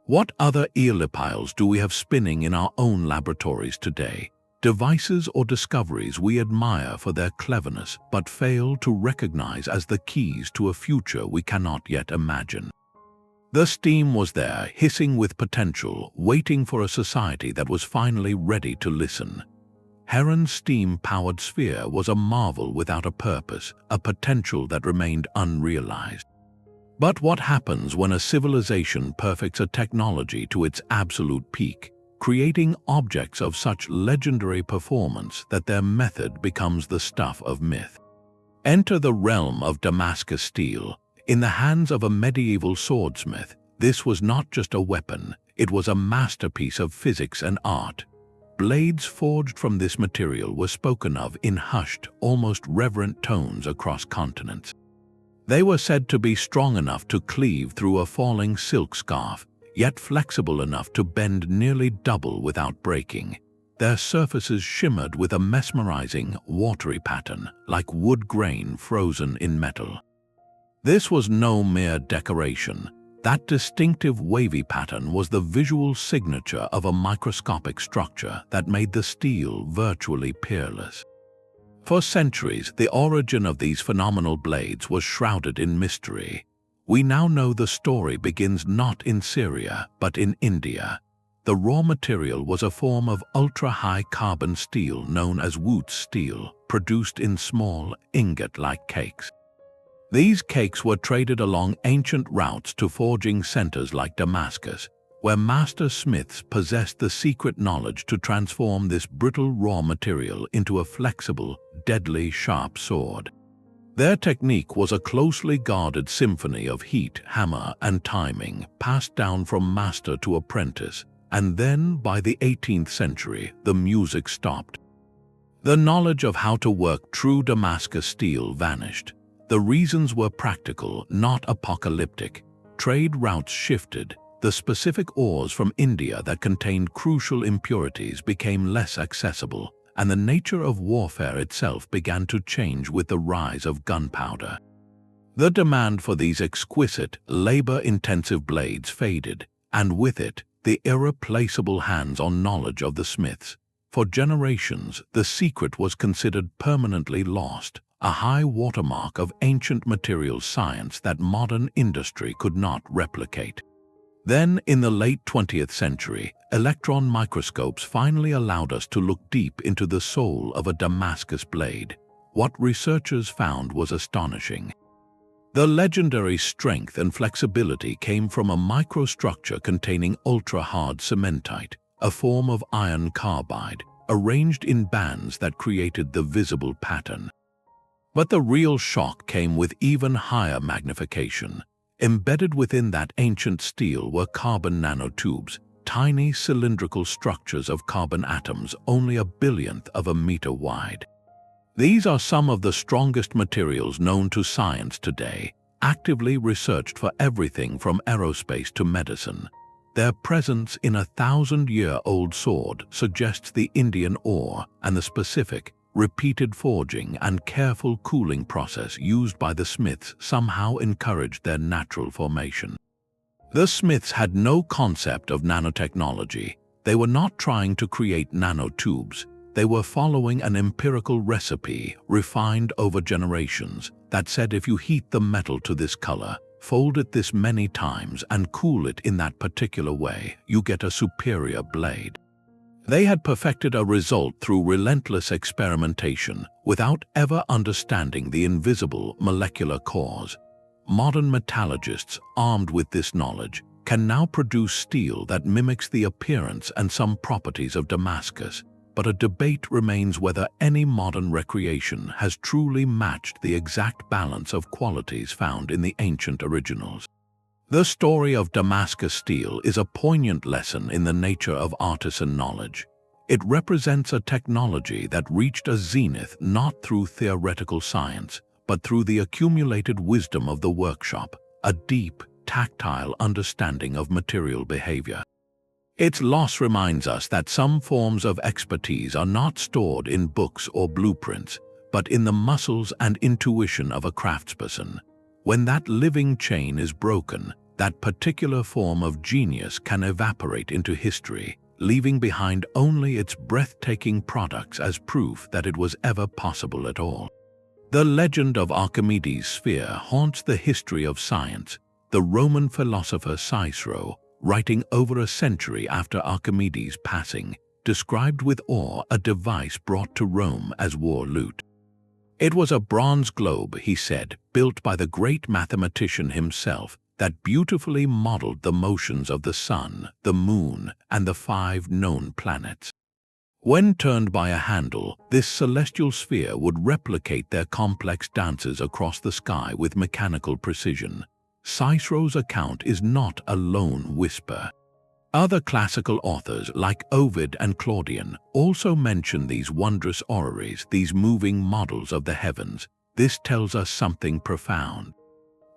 S1: What other Aeolipiles do we have spinning in our own laboratories today? Devices or discoveries we admire for their cleverness but fail to recognize as the keys to a future we cannot yet imagine. The steam was there, hissing with potential, waiting for a society that was finally ready to listen. Heron's steam-powered sphere was a marvel without a purpose, a potential that remained unrealized. But what happens when a civilization perfects a technology to its absolute peak, creating objects of such legendary performance that their method becomes the stuff of myth? Enter the realm of Damascus steel. In the hands of a medieval swordsmith, this was not just a weapon, it was a masterpiece of physics and art. Blades forged from this material were spoken of in hushed, almost reverent tones across continents. They were said to be strong enough to cleave through a falling silk scarf, yet flexible enough to bend nearly double without breaking. Their surfaces shimmered with a mesmerizing, watery pattern, like wood grain frozen in metal. This was no mere decoration. That distinctive wavy pattern was the visual signature of a microscopic structure that made the steel virtually peerless. For centuries, the origin of these phenomenal blades was shrouded in mystery. We now know the story begins not in Syria, but in India. The raw material was a form of ultra-high carbon steel known as Wootz steel, produced in small, ingot-like cakes. These cakes were traded along ancient routes to forging centers like Damascus, where master smiths possessed the secret knowledge to transform this brittle raw material into a flexible, deadly sharp sword. Their technique was a closely guarded symphony of heat, hammer, and timing, passed down from master to apprentice, and then, by the 18th century, the music stopped. The knowledge of how to work true Damascus steel vanished. The reasons were practical, not apocalyptic. Trade routes shifted. The specific ores from India that contained crucial impurities became less accessible, and the nature of warfare itself began to change with the rise of gunpowder. The demand for these exquisite, labor-intensive blades faded, and with it, the irreplaceable hands-on knowledge of the smiths. For generations, the secret was considered permanently lost, a high watermark of ancient materials science that modern industry could not replicate. Then, in the late 20th century, electron microscopes finally allowed us to look deep into the soul of a Damascus blade. What researchers found was astonishing. The legendary strength and flexibility came from a microstructure containing ultra-hard cementite, a form of iron carbide, arranged in bands that created the visible pattern. But the real shock came with even higher magnification. Embedded within that ancient steel were carbon nanotubes, tiny cylindrical structures of carbon atoms only a billionth of a meter wide. These are some of the strongest materials known to science today, actively researched for everything from aerospace to medicine. Their presence in a 1,000-year-old sword suggests the Indian ore and the specific, repeated forging and careful cooling process used by the smiths somehow encouraged their natural formation. The smiths had no concept of nanotechnology. They were not trying to create nanotubes. They were following an empirical recipe refined over generations that said if you heat the metal to this color, fold it this many times, and cool it in that particular way, you get a superior blade. They had perfected a result through relentless experimentation without ever understanding the invisible molecular cause. Modern metallurgists, armed with this knowledge, can now produce steel that mimics the appearance and some properties of Damascus, but a debate remains whether any modern recreation has truly matched the exact balance of qualities found in the ancient originals. The story of Damascus steel is a poignant lesson in the nature of artisan knowledge. It represents a technology that reached a zenith not through theoretical science, but through the accumulated wisdom of the workshop, a deep, tactile understanding of material behavior. Its loss reminds us that some forms of expertise are not stored in books or blueprints, but in the muscles and intuition of a craftsperson. When that living chain is broken, that particular form of genius can evaporate into history, leaving behind only its breathtaking products as proof that it was ever possible at all. The legend of Archimedes' sphere haunts the history of science. The Roman philosopher Cicero, writing over a century after Archimedes' passing, described with awe a device brought to Rome as war loot. It was a bronze globe, he said, built by the great mathematician himself, that beautifully modeled the motions of the sun, the moon, and the 5 known planets. When turned by a handle, this celestial sphere would replicate their complex dances across the sky with mechanical precision. Cicero's account is not a lone whisper. Other classical authors like Ovid and Claudian also mention these wondrous orreries, these moving models of the heavens. This tells us something profound.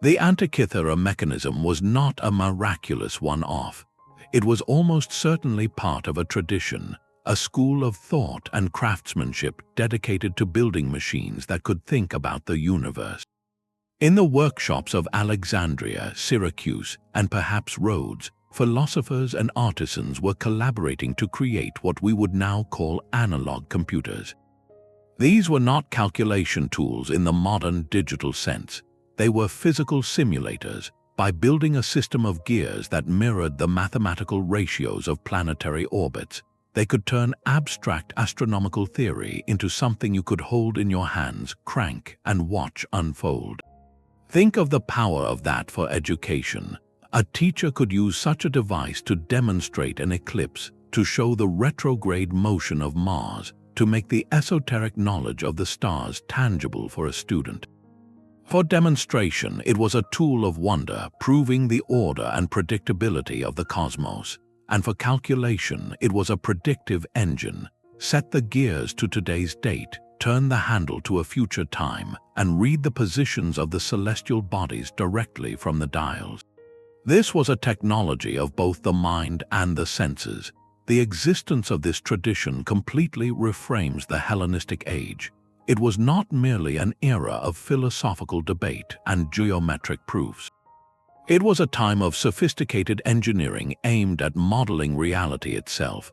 S1: The Antikythera mechanism was not a miraculous one-off. It was almost certainly part of a tradition, a school of thought and craftsmanship dedicated to building machines that could think about the universe. In the workshops of Alexandria, Syracuse, and perhaps Rhodes, philosophers and artisans were collaborating to create what we would now call analog computers. These were not calculation tools in the modern digital sense. They were physical simulators. By building a system of gears that mirrored the mathematical ratios of planetary orbits, they could turn abstract astronomical theory into something you could hold in your hands, crank, and watch unfold. Think of the power of that for education. A teacher could use such a device to demonstrate an eclipse, to show the retrograde motion of Mars, to make the esoteric knowledge of the stars tangible for a student. For demonstration, it was a tool of wonder, proving the order and predictability of the cosmos. And for calculation, it was a predictive engine. Set the gears to today's date, turn the handle to a future time, and read the positions of the celestial bodies directly from the dials. This was a technology of both the mind and the senses. The existence of this tradition completely reframes the Hellenistic age. It was not merely an era of philosophical debate and geometric proofs. It was a time of sophisticated engineering aimed at modeling reality itself.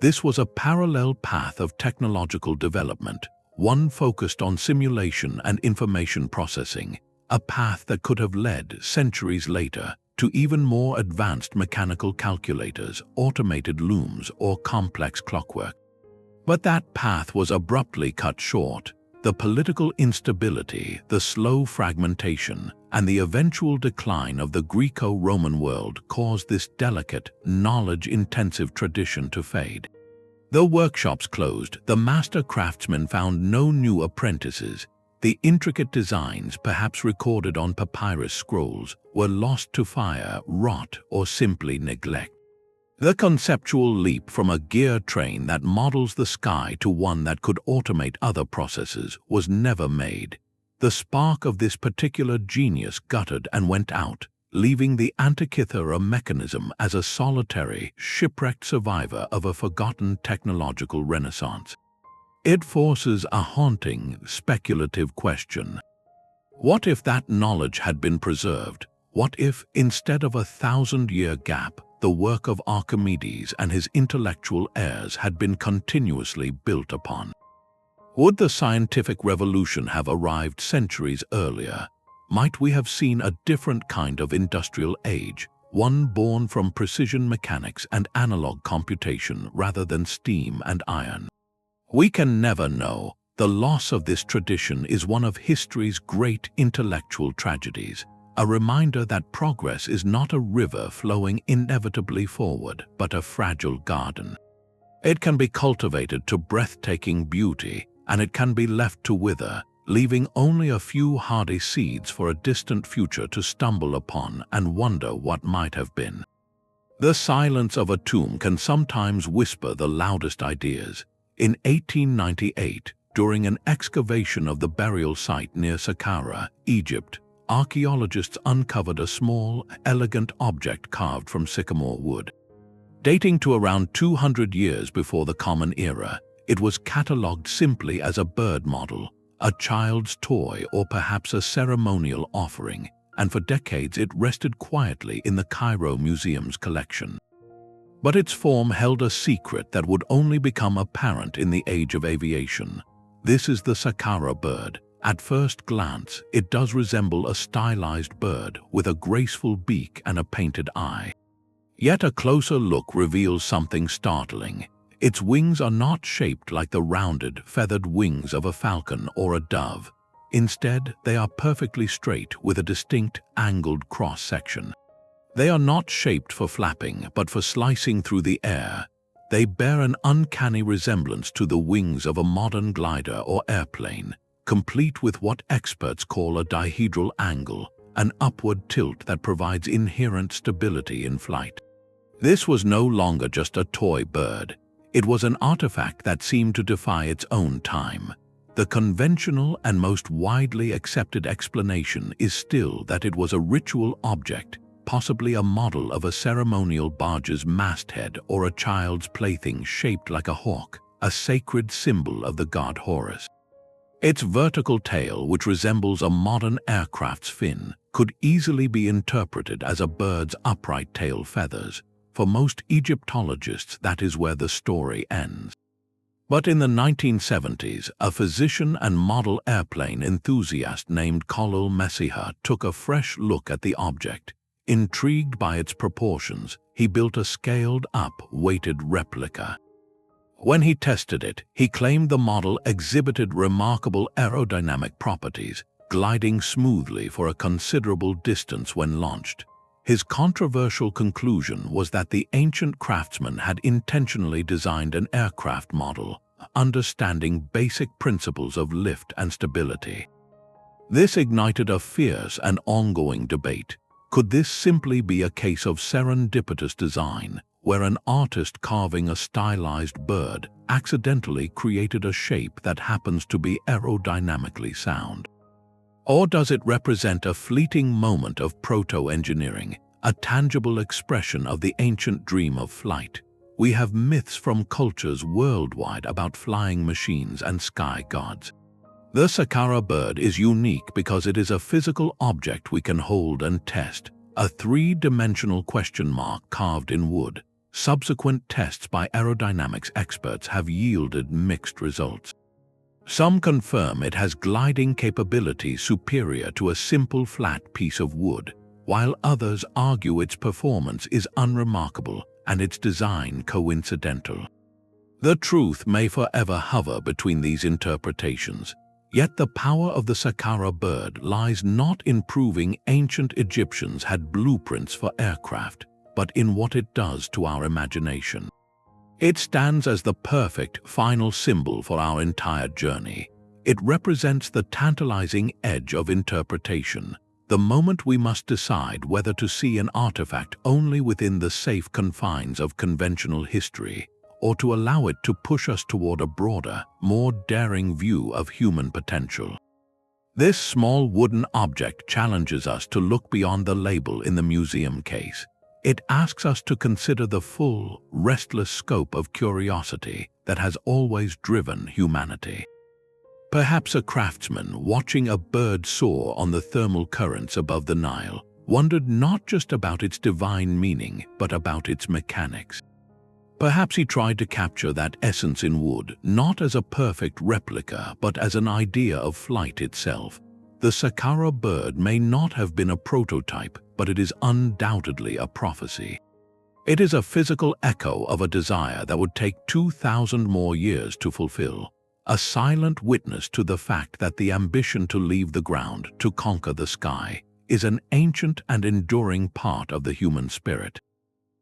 S1: This was a parallel path of technological development, one focused on simulation and information processing, a path that could have led, centuries later, to even more advanced mechanical calculators, automated looms, or complex clockwork. But that path was abruptly cut short. The political instability, the slow fragmentation, and the eventual decline of the Greco-Roman world caused this delicate, knowledge-intensive tradition to fade. The workshops closed, the master craftsmen found no new apprentices. The intricate designs, perhaps recorded on papyrus scrolls, were lost to fire, rot, or simply neglect. The conceptual leap from a gear train that models the sky to one that could automate other processes was never made. The spark of this particular genius guttered and went out, leaving the Antikythera mechanism as a solitary, shipwrecked survivor of a forgotten technological renaissance. It forces a haunting, speculative question. What if that knowledge had been preserved? What if, instead of a 1,000-year gap, the work of Archimedes and his intellectual heirs had been continuously built upon? Would the scientific revolution have arrived centuries earlier? Might we have seen a different kind of industrial age, one born from precision mechanics and analog computation rather than steam and iron? We can never know. The loss of this tradition is one of history's great intellectual tragedies, a reminder that progress is not a river flowing inevitably forward, but a fragile garden. It can be cultivated to breathtaking beauty, and it can be left to wither, leaving only a few hardy seeds for a distant future to stumble upon and wonder what might have been. The silence of a tomb can sometimes whisper the loudest ideas. In 1898, during an excavation of the burial site near Saqqara, Egypt, archaeologists uncovered a small, elegant object carved from sycamore wood. Dating to around 200 years before the Common Era, it was catalogued simply as a bird model, a child's toy, or perhaps a ceremonial offering, and for decades it rested quietly in the Cairo Museum's collection. But its form held a secret that would only become apparent in the age of aviation. This is the Saqqara bird. At first glance, it does resemble a stylized bird with a graceful beak and a painted eye. Yet a closer look reveals something startling. Its wings are not shaped like the rounded, feathered wings of a falcon or a dove. Instead, they are perfectly straight with a distinct, angled cross-section. They are not shaped for flapping, but for slicing through the air. They bear an uncanny resemblance to the wings of a modern glider or airplane, complete with what experts call a dihedral angle, an upward tilt that provides inherent stability in flight. This was no longer just a toy bird. It was an artifact that seemed to defy its own time. The conventional and most widely accepted explanation is still that it was a ritual object, possibly a model of a ceremonial barge's masthead or a child's plaything shaped like a hawk, a sacred symbol of the god Horus. Its vertical tail, which resembles a modern aircraft's fin, could easily be interpreted as a bird's upright tail feathers. For most Egyptologists, that is where the story ends. But in the 1970s, a physician and model airplane enthusiast named Kolol Messiha took a fresh look at the object. Intrigued by its proportions, he built a scaled-up, weighted replica. When he tested it, he claimed the model exhibited remarkable aerodynamic properties, gliding smoothly for a considerable distance when launched. His controversial conclusion was that the ancient craftsman had intentionally designed an aircraft model, understanding basic principles of lift and stability. This ignited a fierce and ongoing debate. Could this simply be a case of serendipitous design, where an artist carving a stylized bird accidentally created a shape that happens to be aerodynamically sound? Or does it represent a fleeting moment of proto-engineering, a tangible expression of the ancient dream of flight? We have myths from cultures worldwide about flying machines and sky gods. The Saqqara bird is unique because it is a physical object we can hold and test, a three-dimensional question mark carved in wood. Subsequent tests by aerodynamics experts have yielded mixed results. Some confirm it has gliding capability superior to a simple flat piece of wood, while others argue its performance is unremarkable and its design coincidental. The truth may forever hover between these interpretations, yet the power of the Saqqara bird lies not in proving ancient Egyptians had blueprints for aircraft, but in what it does to our imagination. It stands as the perfect final symbol for our entire journey. It represents the tantalizing edge of interpretation, the moment we must decide whether to see an artifact only within the safe confines of conventional history, or to allow it to push us toward a broader, more daring view of human potential. This small wooden object challenges us to look beyond the label in the museum case. It asks us to consider the full, restless scope of curiosity that has always driven humanity. Perhaps a craftsman watching a bird soar on the thermal currents above the Nile wondered not just about its divine meaning, but about its mechanics. Perhaps he tried to capture that essence in wood, not as a perfect replica, but as an idea of flight itself. The Saqqara bird may not have been a prototype, but it is undoubtedly a prophecy. It is a physical echo of a desire that would take 2,000 more years to fulfill, a silent witness to the fact that the ambition to leave the ground, to conquer the sky, is an ancient and enduring part of the human spirit.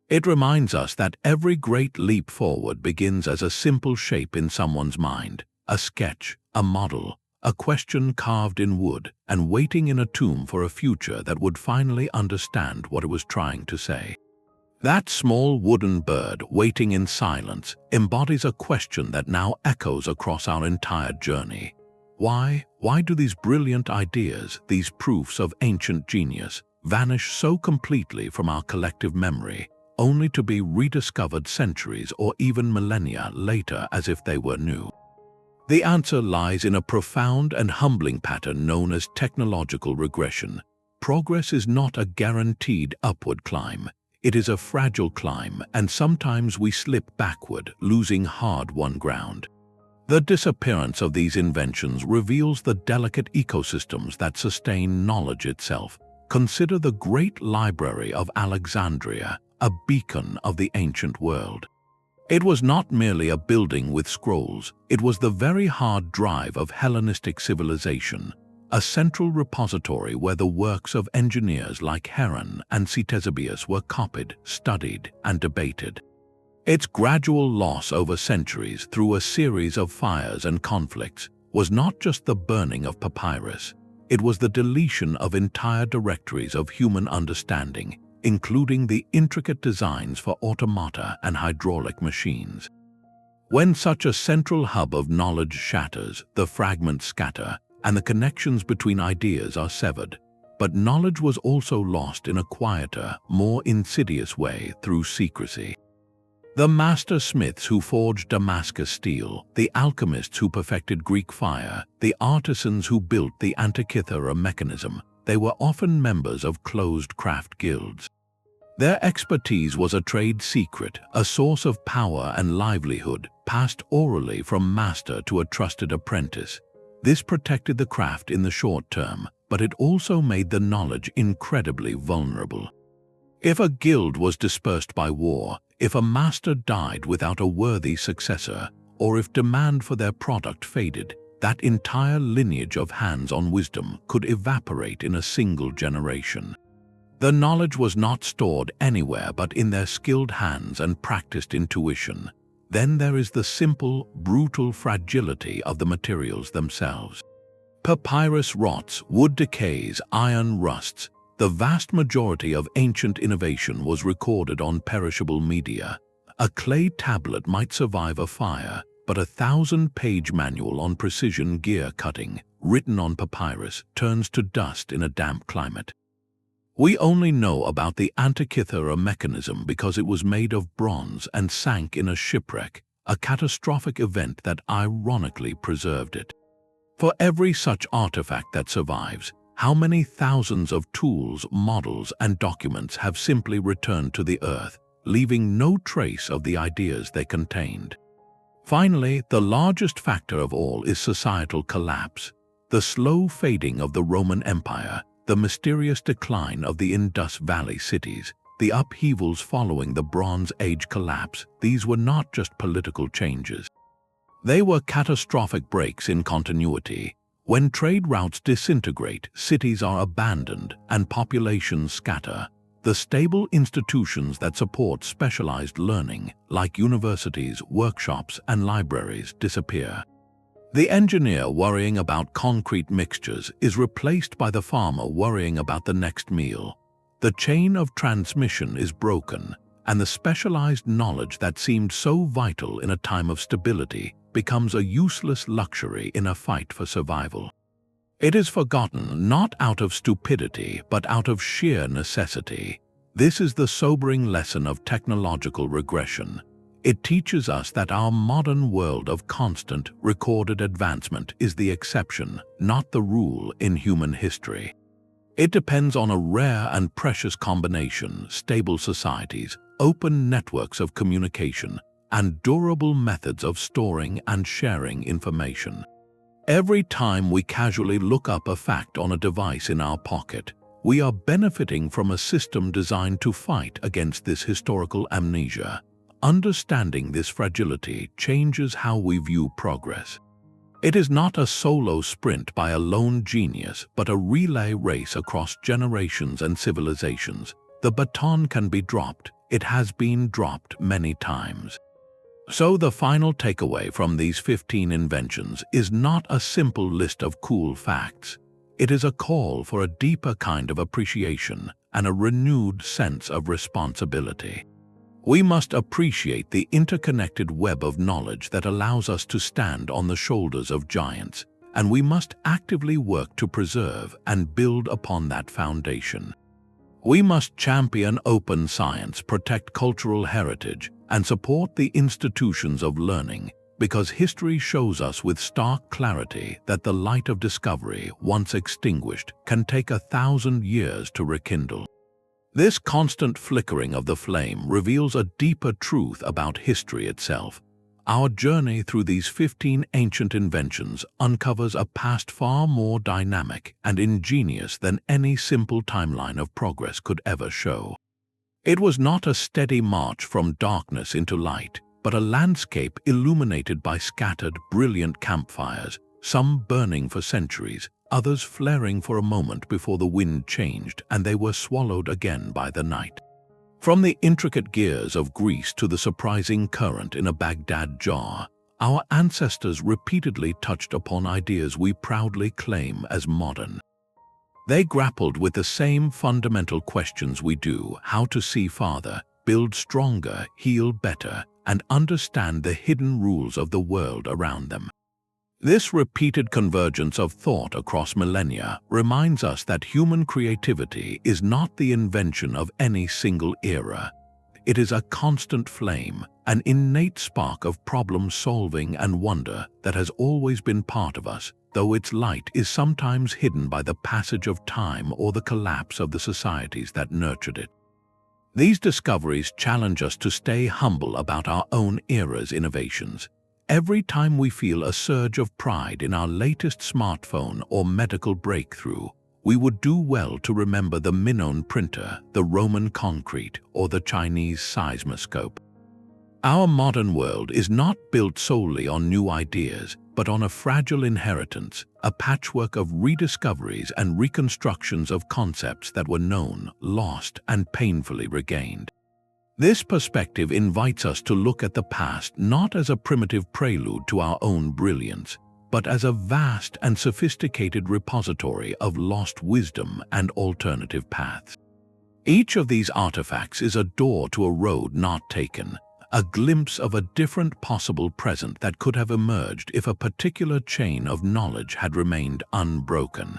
S1: It reminds us that every great leap forward begins as a simple shape in someone's mind, a sketch, a model, a question carved in wood and waiting in a tomb for a future that would finally understand what it was trying to say. That small wooden bird waiting in silence embodies a question that now echoes across our entire journey. Why do these brilliant ideas, these proofs of ancient genius, vanish so completely from our collective memory, only to be rediscovered centuries or even millennia later as if they were new? The answer lies in a profound and humbling pattern known as technological regression. Progress is not a guaranteed upward climb. It is a fragile climb, and sometimes we slip backward, losing hard-won ground. The disappearance of these inventions reveals the delicate ecosystems that sustain knowledge itself. Consider the great library of Alexandria, a beacon of the ancient world. It was not merely a building with scrolls, it was the very hard drive of Hellenistic civilization, a central repository where the works of engineers like Heron and Ctesibius were copied, studied, and debated. Its gradual loss over centuries through a series of fires and conflicts was not just the burning of papyrus, it was the deletion of entire directories of human understanding, including the intricate designs for automata and hydraulic machines. When such a central hub of knowledge shatters, the fragments scatter, and the connections between ideas are severed. But knowledge was also lost in a quieter, more insidious way through secrecy. The master smiths who forged Damascus steel, the alchemists who perfected Greek fire, the artisans who built the Antikythera Mechanism, they were often members of closed craft guilds. Their expertise was a trade secret, a source of power and livelihood, passed orally from master to a trusted apprentice. This protected the craft in the short term, but it also made the knowledge incredibly vulnerable. If a guild was dispersed by war, if a master died without a worthy successor, or if demand for their product faded, that entire lineage of hands-on wisdom could evaporate in a single generation. The knowledge was not stored anywhere but in their skilled hands and practiced intuition. Then there is the simple, brutal fragility of the materials themselves. Papyrus rots, wood decays, iron rusts. The vast majority of ancient innovation was recorded on perishable media. A clay tablet might survive a fire, but a 1,000-page manual on precision gear cutting, written on papyrus, turns to dust in a damp climate. We only know about the Antikythera Mechanism because it was made of bronze and sank in a shipwreck, a catastrophic event that ironically preserved it. For every such artifact that survives, how many thousands of tools, models, and documents have simply returned to the earth, leaving no trace of the ideas they contained? Finally, the largest factor of all is societal collapse. The slow fading of the Roman Empire, the mysterious decline of the Indus Valley cities, the upheavals following the Bronze Age collapse, these were not just political changes. They were catastrophic breaks in continuity. When trade routes disintegrate, cities are abandoned, and populations scatter. The stable institutions that support specialized learning, like universities, workshops, and libraries, disappear. The engineer worrying about concrete mixtures is replaced by the farmer worrying about the next meal. The chain of transmission is broken, and the specialized knowledge that seemed so vital in a time of stability becomes a useless luxury in a fight for survival. It is forgotten not out of stupidity but out of sheer necessity. This is the sobering lesson of technological regression. It teaches us that our modern world of constant, recorded advancement is the exception, not the rule in human history. It depends on a rare and precious combination: stable societies, open networks of communication, and durable methods of storing and sharing information. Every time we casually look up a fact on a device in our pocket, we are benefiting from a system designed to fight against this historical amnesia. Understanding this fragility changes how we view progress. It is not a solo sprint by a lone genius, but a relay race across generations and civilizations. The baton can be dropped. It has been dropped many times. So the final takeaway from these 15 inventions is not a simple list of cool facts. It is a call for a deeper kind of appreciation and a renewed sense of responsibility. We must appreciate the interconnected web of knowledge that allows us to stand on the shoulders of giants, and we must actively work to preserve and build upon that foundation. We must champion open science, protect cultural heritage, and support the institutions of learning, because history shows us with stark clarity that the light of discovery, once extinguished, can take 1,000 years to rekindle. This constant flickering of the flame reveals a deeper truth about history itself. Our journey through these 15 ancient inventions uncovers a past far more dynamic and ingenious than any simple timeline of progress could ever show. It was not a steady march from darkness into light, but a landscape illuminated by scattered, brilliant campfires, some burning for centuries, others flaring for a moment before the wind changed and they were swallowed again by the night. From the intricate gears of grease to the surprising current in a Baghdad jar, our ancestors repeatedly touched upon ideas we proudly claim as modern. They grappled with the same fundamental questions we do: how to see farther, build stronger, heal better, and understand the hidden rules of the world around them. This repeated convergence of thought across millennia reminds us that human creativity is not the invention of any single era. It is a constant flame, an innate spark of problem-solving and wonder that has always been part of us, though its light is sometimes hidden by the passage of time or the collapse of the societies that nurtured it. These discoveries challenge us to stay humble about our own era's innovations. Every time we feel a surge of pride in our latest smartphone or medical breakthrough, we would do well to remember the Minoan printer, the Roman concrete, or the Chinese seismoscope. Our modern world is not built solely on new ideas, but on a fragile inheritance, a patchwork of rediscoveries and reconstructions of concepts that were known, lost, and painfully regained. This perspective invites us to look at the past not as a primitive prelude to our own brilliance, but as a vast and sophisticated repository of lost wisdom and alternative paths. Each of these artifacts is a door to a road not taken, a glimpse of a different possible present that could have emerged if a particular chain of knowledge had remained unbroken.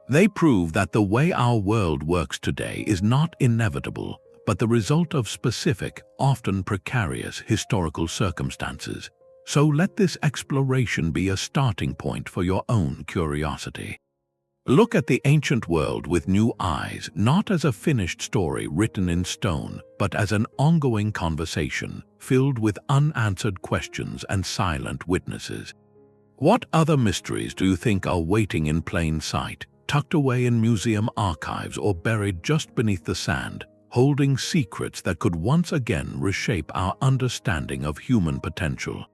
S1: They prove that the way our world works today is not inevitable, but the result of specific, often precarious historical circumstances. So let this exploration be a starting point for your own curiosity. Look at the ancient world with new eyes, not as a finished story written in stone, but as an ongoing conversation filled with unanswered questions and silent witnesses. What other mysteries do you think are waiting in plain sight, tucked away in museum archives or buried just beneath the sand, holding secrets that could once again reshape our understanding of human potential?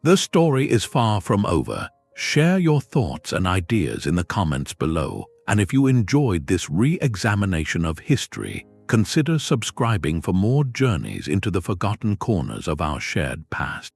S1: The story is far from over. Share your thoughts and ideas in the comments below, and if you enjoyed this re-examination of history, consider subscribing for more journeys into the forgotten corners of our shared past.